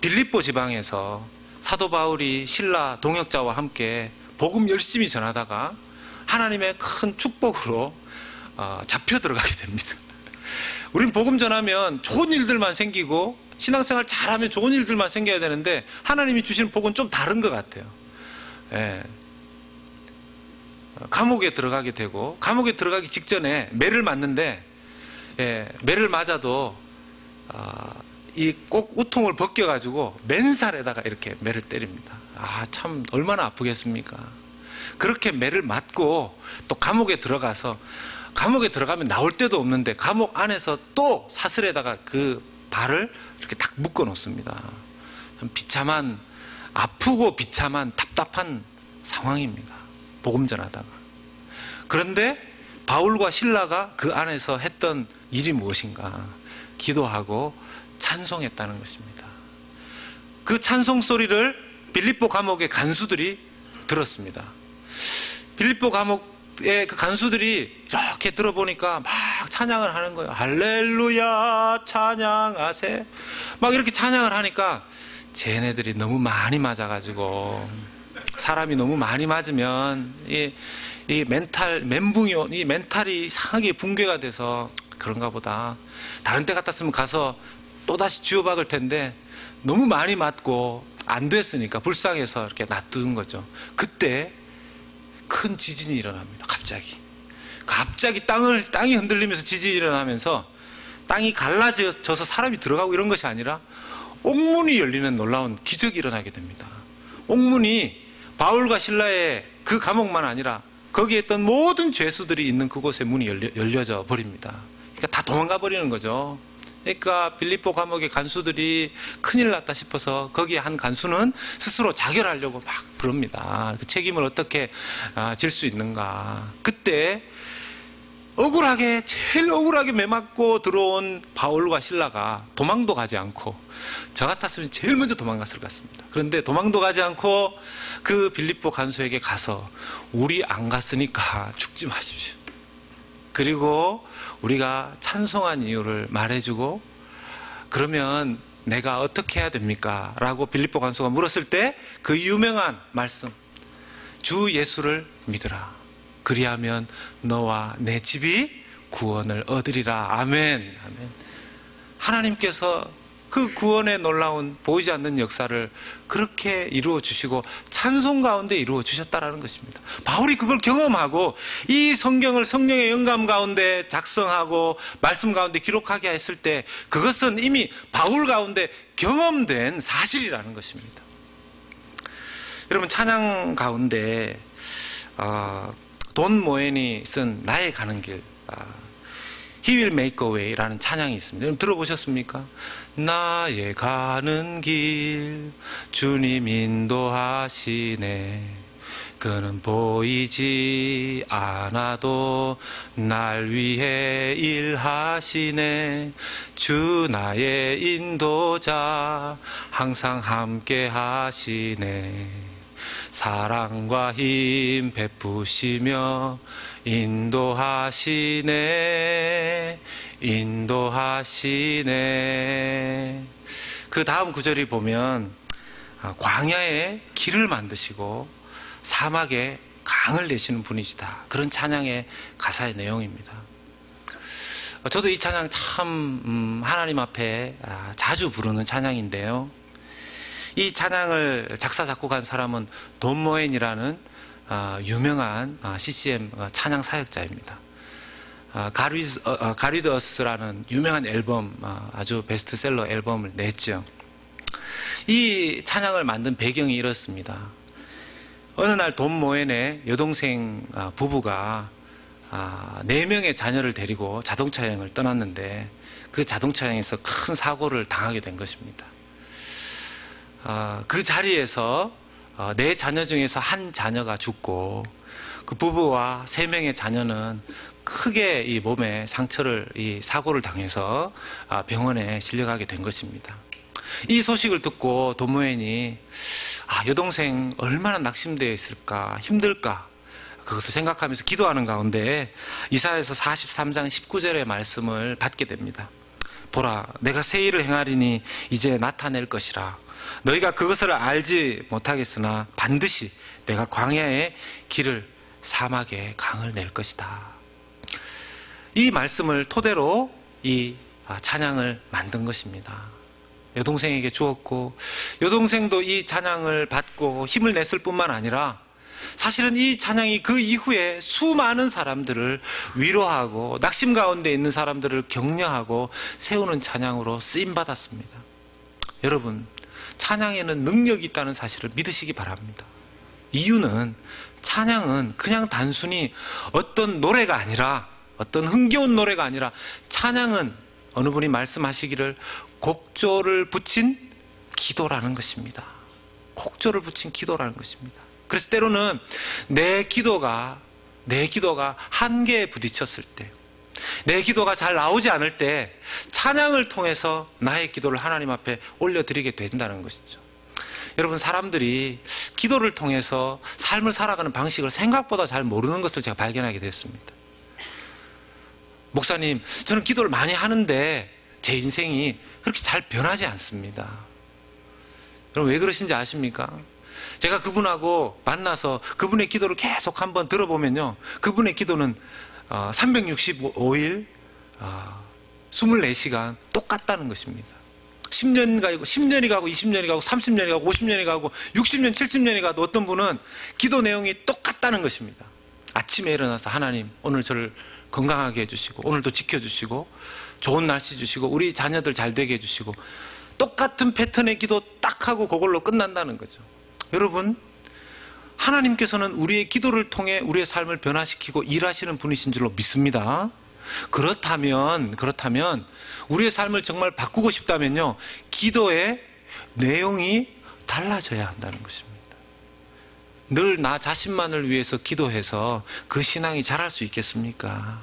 빌립보 지방에서 사도 바울이 신라 동역자와 함께 복음 열심히 전하다가 하나님의 큰 축복으로 잡혀 들어가게 됩니다. 우린 복음 전하면 좋은 일들만 생기고 신앙생활 잘하면 좋은 일들만 생겨야 되는데 하나님이 주시는 복은 좀 다른 것 같아요. 감옥에 들어가게 되고, 감옥에 들어가기 직전에 매를 맞는데 매를 맞아도 이 꼭 우통을 벗겨가지고 맨살에다가 이렇게 매를 때립니다. 참 얼마나 아프겠습니까? 그렇게 매를 맞고 또 감옥에 들어가서, 감옥에 들어가면 나올 데도 없는데 감옥 안에서 또 사슬에다가 그 발을 이렇게 딱 묶어 놓습니다. 비참한, 아프고 비참한 답답한 상황입니다. 복음 전하다가. 그런데 바울과 실라가 그 안에서 했던 일이 무엇인가? 기도하고 찬송했다는 것입니다. 그 찬송 소리를 빌립보 감옥의 간수들이 들었습니다. 빌립보 감옥의 그 간수들이 이렇게 들어보니까 막 찬양을 하는 거예요. 할렐루야 찬양하세. 막 이렇게 찬양을 하니까 쟤네들이 너무 많이 맞아가지고, 사람이 너무 많이 맞으면 이 멘탈이 이상하게 붕괴가 돼서 그런가 보다. 다른 때 같았으면 가서 또다시 쥐어박을 텐데 너무 많이 맞고 안 됐으니까 불쌍해서 이렇게 놔두는 거죠. 그때 큰 지진이 일어납니다. 갑자기 땅이 흔들리면서 지진이 일어나면서 땅이 갈라져서 사람이 들어가고 이런 것이 아니라 옥문이 열리는 놀라운 기적이 일어나게 됩니다. 옥문이 바울과 실라의 그 감옥만 아니라 거기에 있던 모든 죄수들이 있는 그곳에 문이 열려져 버립니다. 그러니까 다 도망가 버리는 거죠. 그러니까 빌립보 감옥의 간수들이 큰일 났다 싶어서 거기에 한 간수는 스스로 자결하려고 막 그럽니다. 그 책임을 어떻게 질 수 있는가. 그때 제일 억울하게 매맞고 들어온 바울과 실라가 도망도 가지 않고, 저 같았으면 제일 먼저 도망갔을 것 같습니다. 그런데 도망도 가지 않고 그 빌립보 간수에게 가서 우리 안 갔으니까 죽지 마십시오. 그리고 우리가 찬송한 이유를 말해주고, 그러면 내가 어떻게 해야 됩니까? 라고 빌립보 간수가 물었을 때 그 유명한 말씀, 주 예수를 믿으라. 그리하면 너와 내 집이 구원을 얻으리라. 아멘. 하나님께서 그 구원의 놀라운 보이지 않는 역사를 그렇게 이루어 주시고 찬송 가운데 이루어 주셨다라는 것입니다. 바울이 그걸 경험하고 이 성경을 성령의 영감 가운데 작성하고 말씀 가운데 기록하게 했을 때 그것은 이미 바울 가운데 경험된 사실이라는 것입니다. 여러분, 찬양 가운데 돈 모엔이 쓴 나의 가는 길, He will make a way라는 찬양이 있습니다. 여러분 들어보셨습니까? 나의 가는 길 주님 인도하시네. 그는 보이지 않아도 날 위해 일하시네. 주 나의 인도자 항상 함께 하시네. 사랑과 힘 베푸시며 인도하시네. 그 다음 구절이 보면 광야에 길을 만드시고 사막에 강을 내시는 분이시다. 그런 찬양의 가사의 내용입니다. 저도 이 찬양 참 하나님 앞에 자주 부르는 찬양인데요. 이 찬양을 작사 작곡한 사람은 돈 모엔이라는 유명한 CCM 찬양 사역자입니다. 가리드 어스라는 유명한 앨범, 아주 베스트셀러 앨범을 냈죠. 이 찬양을 만든 배경이 이렇습니다. 어느 날 돈 모엔의 여동생 부부가 4명의 자녀를 데리고 자동차 여행을 떠났는데 그 자동차 여행에서 큰 사고를 당하게 된 것입니다. 그 자리에서 4자녀 중에서 한 자녀가 죽고 그 부부와 3명의 자녀는 크게 이 몸에 이 사고를 당해서 병원에 실려가게 된 것입니다. 이 소식을 듣고 돈 모엔이 여동생 얼마나 낙심되어 있을까, 힘들까, 그것을 생각하면서 기도하는 가운데 이사야서 43장 19절의 말씀을 받게 됩니다. 보라, 내가 새 일을 행하리니 이제 나타낼 것이라. 너희가 그것을 알지 못하겠으나 반드시 내가 광야에 길을, 사막에 강을 낼 것이다. 이 말씀을 토대로 이 찬양을 만든 것입니다. 여동생에게 주었고 여동생도 이 찬양을 받고 힘을 냈을 뿐만 아니라 사실은 이 찬양이 그 이후에 수많은 사람들을 위로하고 낙심 가운데 있는 사람들을 격려하고 세우는 찬양으로 쓰임받았습니다. 여러분, 찬양에는 능력이 있다는 사실을 믿으시기 바랍니다. 이유는 찬양은 그냥 단순히 어떤 노래가 아니라, 어떤 흥겨운 노래가 아니라, 찬양은 어느 분이 말씀하시기를 곡조를 붙인 기도라는 것입니다. 곡조를 붙인 기도라는 것입니다. 그래서 때로는 내 기도가 한계에 부딪혔을 때, 내 기도가 잘 나오지 않을 때 찬양을 통해서 나의 기도를 하나님 앞에 올려드리게 된다는 것이죠. 여러분, 사람들이 기도를 통해서 삶을 살아가는 방식을 생각보다 잘 모르는 것을 제가 발견하게 됐습니다. 목사님, 저는 기도를 많이 하는데 제 인생이 그렇게 잘 변하지 않습니다. 여러분, 왜 그러신지 아십니까? 제가 그분하고 만나서 그분의 기도를 계속 한번 들어보면요, 그분의 기도는 365일 24시간 똑같다는 것입니다. 10년이 가고 20년이 가고 30년이 가고 50년이 가고 60년 70년이 가도 어떤 분은 기도 내용이 똑같다는 것입니다. 아침에 일어나서 하나님, 오늘 저를 건강하게 해주시고 오늘도 지켜주시고 좋은 날씨 주시고 우리 자녀들 잘 되게 해주시고, 똑같은 패턴의 기도 딱 하고 그걸로 끝난다는 거죠. 여러분, 하나님께서는 우리의 기도를 통해 우리의 삶을 변화시키고 일하시는 분이신 줄로 믿습니다. 그렇다면 우리의 삶을 정말 바꾸고 싶다면요, 기도의 내용이 달라져야 한다는 것입니다. 늘 나 자신만을 위해서 기도해서 그 신앙이 자랄 수 있겠습니까?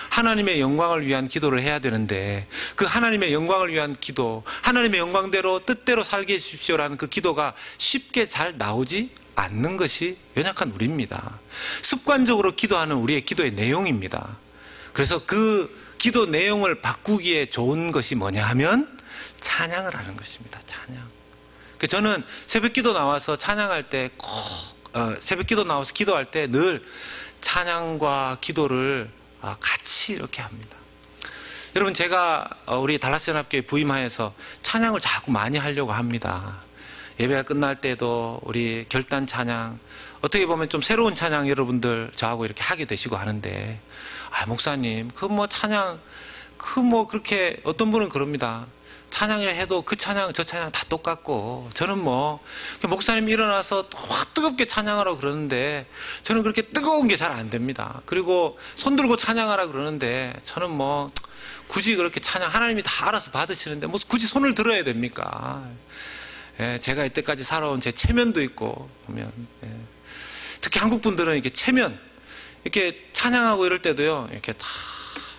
하나님의 영광을 위한 기도를 해야 되는데, 그 하나님의 영광을 위한 기도, 하나님의 영광대로 뜻대로 살게 해주십시오라는 그 기도가 쉽게 잘 나오지 않는 것이 연약한 우리입니다. 습관적으로 기도하는 우리의 기도의 내용입니다. 그래서 그 기도 내용을 바꾸기에 좋은 것이 뭐냐 하면 찬양을 하는 것입니다. 찬양. 저는 새벽 기도 나와서 찬양할 때 새벽 기도 나와서 기도할 때 늘 찬양과 기도를 같이 이렇게 합니다. 여러분, 제가 우리 달라스연합교회 부임하여서 찬양을 자꾸 많이 하려고 합니다. 예배가 끝날 때도 우리 결단 찬양, 어떻게 보면 좀 새로운 찬양 여러분들 저하고 이렇게 하게 되시고 하는데, 목사님, 찬양, 그렇게, 어떤 분은 그럽니다. 찬양을 해도 그 찬양, 저 찬양 다 똑같고, 저는 목사님 일어나서 확 뜨겁게 찬양하라고 그러는데, 저는 그렇게 뜨거운 게 잘 안 됩니다. 그리고 손 들고 찬양하라 그러는데, 저는 굳이 그렇게 찬양, 하나님이 다 알아서 받으시는데, 굳이 손을 들어야 됩니까? 예, 제가 이때까지 살아온 제 체면도 있고, 보면, 예. 특히 한국 분들은 이렇게 체면, 이렇게 찬양하고 이럴 때도요, 이렇게 다,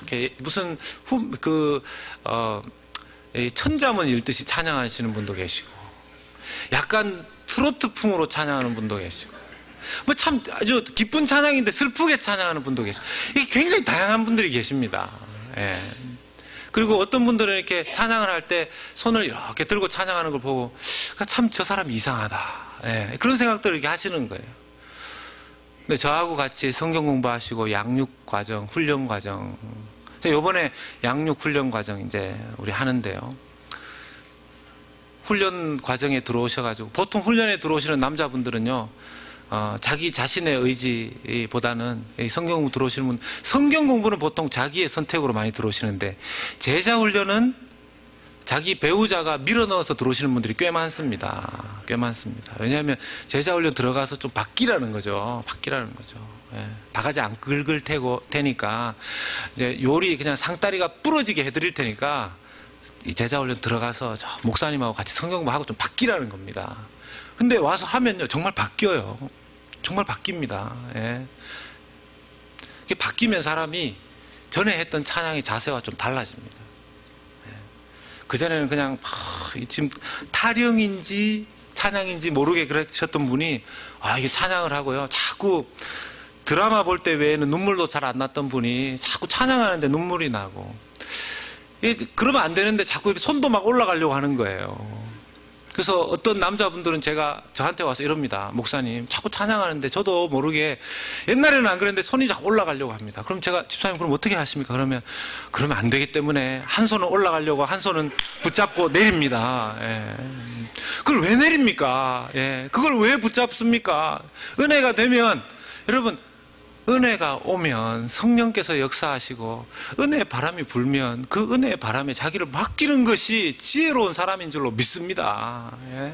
이렇게 무슨, 천자문 읽듯이 찬양하시는 분도 계시고, 약간 트로트풍으로 찬양하는 분도 계시고, 참 아주 기쁜 찬양인데 슬프게 찬양하는 분도 계시고, 이게 굉장히 다양한 분들이 계십니다. 예. 그리고 어떤 분들은 이렇게 찬양을 할 때 손을 이렇게 들고 찬양하는 걸 보고, 참 저 사람이 이상하다. 예. 그런 생각들을 이렇게 하시는 거예요. 근데 저하고 같이 성경 공부하시고 양육 과정, 훈련 과정, 이번에 양육 훈련 과정 이제 우리 하는데요. 훈련 과정에 들어오셔가지고, 보통 훈련에 들어오시는 남자분들은요, 자기 자신의 의지보다는 성경 공부 들어오시는 분, 성경 공부는 보통 자기의 선택으로 많이 들어오시는데, 제자 훈련은 자기 배우자가 밀어 넣어서 들어오시는 분들이 꽤 많습니다. 꽤 많습니다. 왜냐하면 제자 훈련 들어가서 좀 바뀌라는 거죠. 예. 바가지 안 긁을 테니까, 이제 요리 그냥 상다리가 부러지게 해드릴 테니까, 이 제자 훈련 들어가서 저 목사님하고 같이 성경 공부하고 좀 바뀌라는 겁니다. 근데 와서 하면요, 정말 바뀌어요. 정말 바뀝니다. 예. 이게 바뀌면 사람이 전에 했던 찬양의 자세와 좀 달라집니다. 예. 그전에는 그냥 지금 타령인지 찬양인지 모르게 그러셨던 분이, 이게 찬양을 하고요, 자꾸 드라마 볼 때 외에는 눈물도 잘 안 났던 분이 자꾸 찬양하는데 눈물이 나고, 그러면 안 되는데 자꾸 이렇게 손도 막 올라가려고 하는 거예요. 그래서 어떤 남자분들은 저한테 와서 이럽니다. 목사님, 자꾸 찬양하는데 저도 모르게 옛날에는 안 그랬는데 손이 자꾸 올라가려고 합니다. 그럼 제가, 집사님, 그럼 어떻게 하십니까? 그러면 안 되기 때문에 한 손은 올라가려고 한 손은 붙잡고 내립니다. 예. 그걸 왜 내립니까? 예. 그걸 왜 붙잡습니까? 은혜가 되면, 여러분, 은혜가 오면 성령께서 역사하시고 은혜의 바람이 불면 그 은혜의 바람에 자기를 맡기는 것이 지혜로운 사람인 줄로 믿습니다. 예.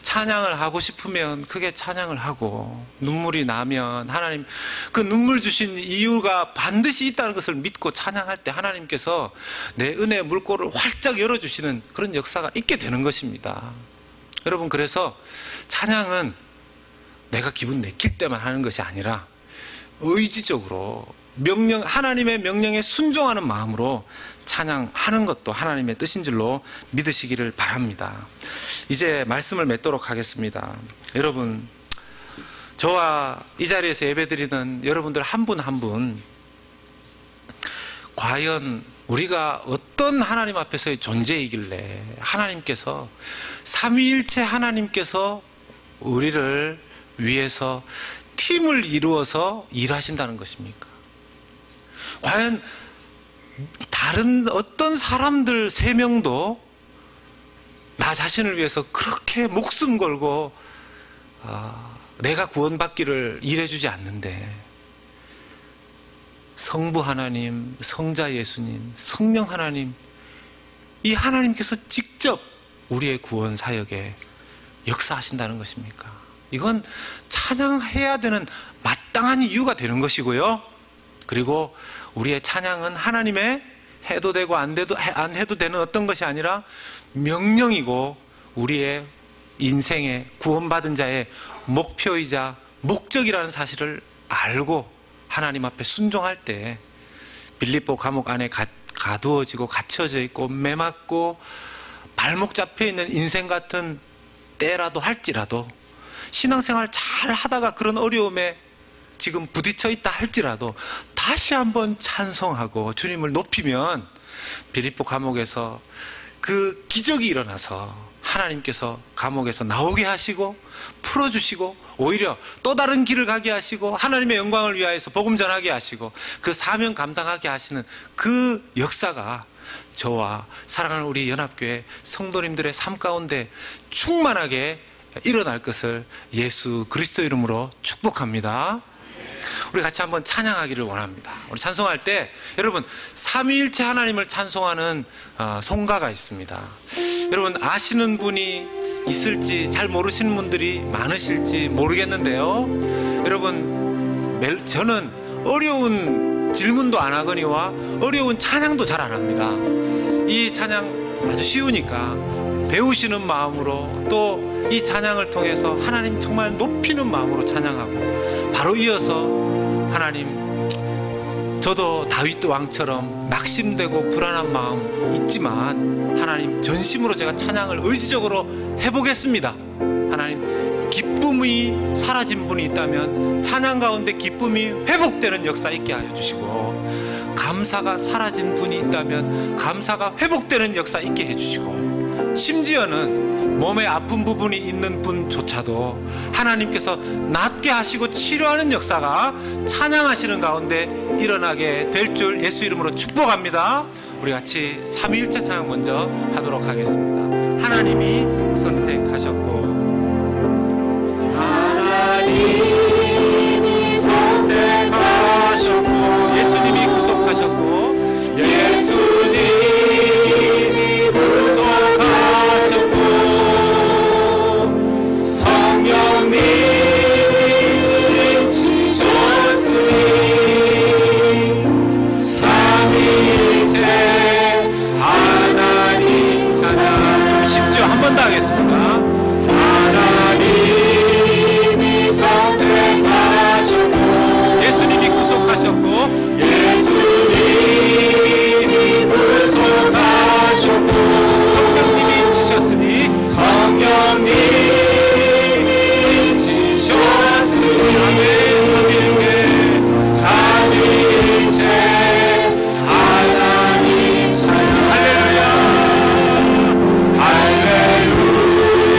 찬양을 하고 싶으면 크게 찬양을 하고, 눈물이 나면 하나님 그 눈물 주신 이유가 반드시 있다는 것을 믿고 찬양할 때 하나님께서 내 은혜의 물꼬를 활짝 열어주시는 그런 역사가 있게 되는 것입니다. 여러분, 그래서 찬양은 내가 기분 내킬 때만 하는 것이 아니라 의지적으로 하나님의 명령에 순종하는 마음으로 찬양하는 것도 하나님의 뜻인 줄로 믿으시기를 바랍니다. 이제 말씀을 맺도록 하겠습니다. 여러분, 저와 이 자리에서 예배드리는 여러분들 한 분 한 분, 과연 우리가 어떤 하나님 앞에서의 존재이길래 하나님께서, 삼위일체 하나님께서 우리를 위해서 팀을 이루어서 일하신다는 것입니까? 과연 다른 어떤 사람들 3명도 나 자신을 위해서 그렇게 목숨 걸고 내가 구원받기를 일해주지 않는데, 성부 하나님, 성자 예수님, 성령 하나님, 이 하나님께서 직접 우리의 구원 사역에 역사하신다는 것입니까? 이건 찬양해야 되는 마땅한 이유가 되는 것이고요. 그리고 우리의 찬양은 하나님의 해도 되고 안 해도 되는 어떤 것이 아니라 명령이고 우리의 인생의 구원받은 자의 목표이자 목적이라는 사실을 알고 하나님 앞에 순종할 때 빌립보 감옥 안에 가두어지고 갇혀져 있고 매맞고 발목 잡혀 있는 인생 같은 때라도 할지라도, 신앙생활 잘 하다가 그런 어려움에 지금 부딪혀 있다 할지라도 다시 한번 찬송하고 주님을 높이면 빌립보 감옥에서 그 기적이 일어나서 하나님께서 감옥에서 나오게 하시고 풀어주시고 오히려 또 다른 길을 가게 하시고 하나님의 영광을 위하여서 복음 전하게 하시고 그 사명 감당하게 하시는 그 역사가 저와 사랑하는 우리 연합교회 성도님들의 삶 가운데 충만하게 일어날 것을 예수 그리스도 이름으로 축복합니다. 우리 같이 한번 찬양하기를 원합니다. 우리 찬송할 때 여러분, 삼위일체 하나님을 찬송하는 송가가 있습니다. 여러분 아시는 분이 있을지 잘 모르시는 분들이 많으실지 모르겠는데요, 여러분 저는 어려운 질문도 안 하거니와 어려운 찬양도 잘 안 합니다. 이 찬양 아주 쉬우니까 배우시는 마음으로 또 이 찬양을 통해서 하나님 정말 높이는 마음으로 찬양하고, 바로 이어서 하나님, 저도 다윗 왕처럼 낙심되고 불안한 마음 있지만 하나님 전심으로 제가 찬양을 의지적으로 해보겠습니다. 하나님, 기쁨이 사라진 분이 있다면 찬양 가운데 기쁨이 회복되는 역사 있게 하여 주시고, 감사가 사라진 분이 있다면 감사가 회복되는 역사 있게 해주시고, 심지어는 몸에 아픈 부분이 있는 분조차도 하나님께서 낫게 하시고 치료하는 역사가 찬양하시는 가운데 일어나게 될 줄 예수 이름으로 축복합니다. 우리 같이 삼위일체 찬양 먼저 하도록 하겠습니다. 하나님이 선택하셨고, 하나님이 선택하셨고, 예수님이 구속하셨고, 예수님이 구속하셨고, 성령님 지셨으니 삼위일체 하나님 찬양. 심지어 한 번 더 하겠습니다. 하나님이 선택하셨고, 예수님이 구속하셨고, 예수님이 구속하셨고, 성령님이 지셨으니 성령님이 지셨으니 삼위일체 하나님 찬양. 할렐루야, 할렐루야.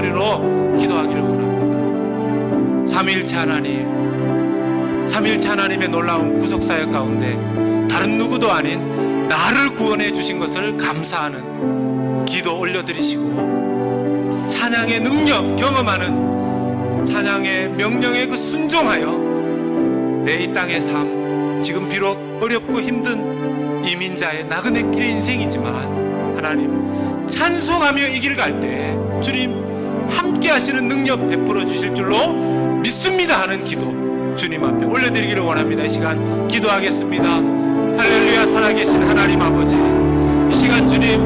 목소리로 기도하기를 원합니다. 삼위일체 하나님, 삼위일체 하나님의 놀라운 구속사역 가운데 다른 누구도 아닌 나를 구원해 주신 것을 감사하는 기도 올려드리시고, 찬양의 능력 경험하는 찬양의 명령에 그 순종하여 내 이 땅의 삶, 지금 비록 어렵고 힘든 이민자의 나그네 길의 인생이지만 하나님 찬송하며 이 길 갈 때 주님 함께 하시는 능력 베풀어 주실 줄로 믿습니다 하는 기도 주님 앞에 올려드리기를 원합니다. 이 시간 기도하겠습니다. 할렐루야. 살아계신 하나님 아버지, 이 시간 주님,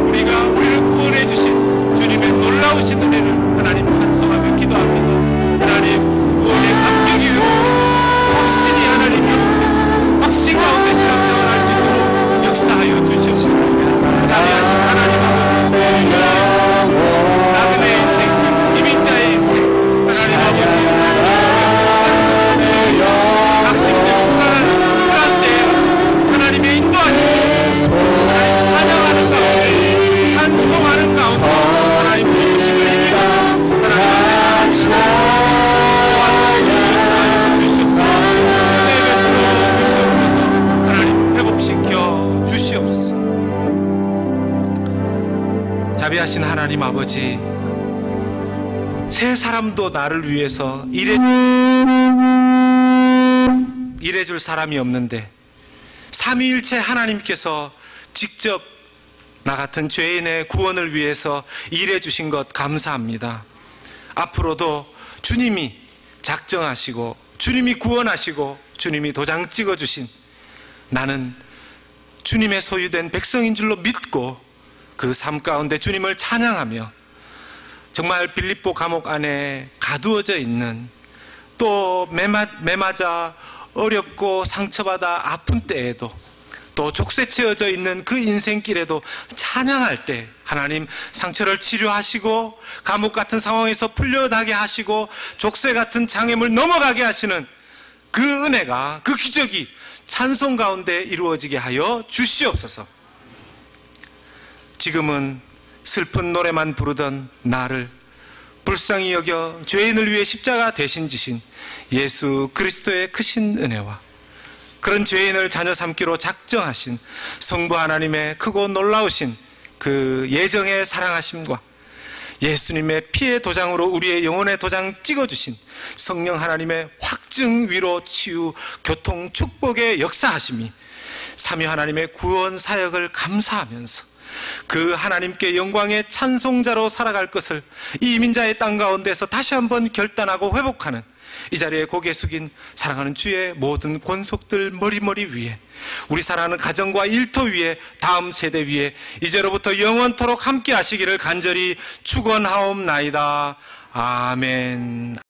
우리가 우리를 구원해 주신 주님의 놀라우신 은혜를 하나님 찬송하며 기도합니다. 하나님 구원의 감격이 확신이 하나님 여러분의 확신 가운데 신앙생활 할 수 있도록 역사하여 주시옵소서. 자비하신 하나님 아버지, 나그네의 인생, 이민자의 인생, 하나님 아버지, 낙심되고 불안한 때에 하나님의 인도하심을 하나님 찬양하는 가운데, 찬송하는 가운데 하나님 부르심을 힘입어서 하나님 역사하여 주시옵소서. 은혜 베풀어 주시옵소서. 하나님 회복시켜 주시옵소서. 자비하신 하나님 아버지, 세 사람도 나를 위해서 일해줄 사람이 없는데 삼위일체 하나님께서 직접 나 같은 죄인의 구원을 위해서 일해주신 것 감사합니다. 앞으로도 주님이 작정하시고 주님이 구원하시고 주님이 도장 찍어주신 나는 주님의 소유된 백성인 줄로 믿고 그 삶 가운데 주님을 찬양하며, 정말 빌립보 감옥 안에 가두어져 있는, 또 매맞아 어렵고 상처받아 아픈 때에도, 또 족쇄채워져 있는 그 인생길에도 찬양할 때 하나님 상처를 치료하시고 감옥 같은 상황에서 풀려나게 하시고 족쇄 같은 장애물 넘어가게 하시는 그 은혜가, 그 기적이 찬송 가운데 이루어지게 하여 주시옵소서. 지금은 슬픈 노래만 부르던 나를 불쌍히 여겨 죄인을 위해 십자가 대신 지신 예수 그리스도의 크신 은혜와 그런 죄인을 자녀 삼기로 작정하신 성부 하나님의 크고 놀라우신 그 예정의 사랑하심과 예수님의 피의 도장으로 우리의 영혼의 도장 찍어주신 성령 하나님의 확증, 위로, 치유, 교통, 축복의 역사하심이 삼위 하나님의 구원 사역을 감사하면서 그 하나님께 영광의 찬송자로 살아갈 것을 이 이민자의 땅 가운데서 다시 한번 결단하고 회복하는 이 자리에 고개 숙인 사랑하는 주의 모든 권속들 머리머리 위에, 우리 사랑하는 가정과 일터 위에, 다음 세대 위에 이제로부터 영원토록 함께 하시기를 간절히 축원하옵나이다. 아멘.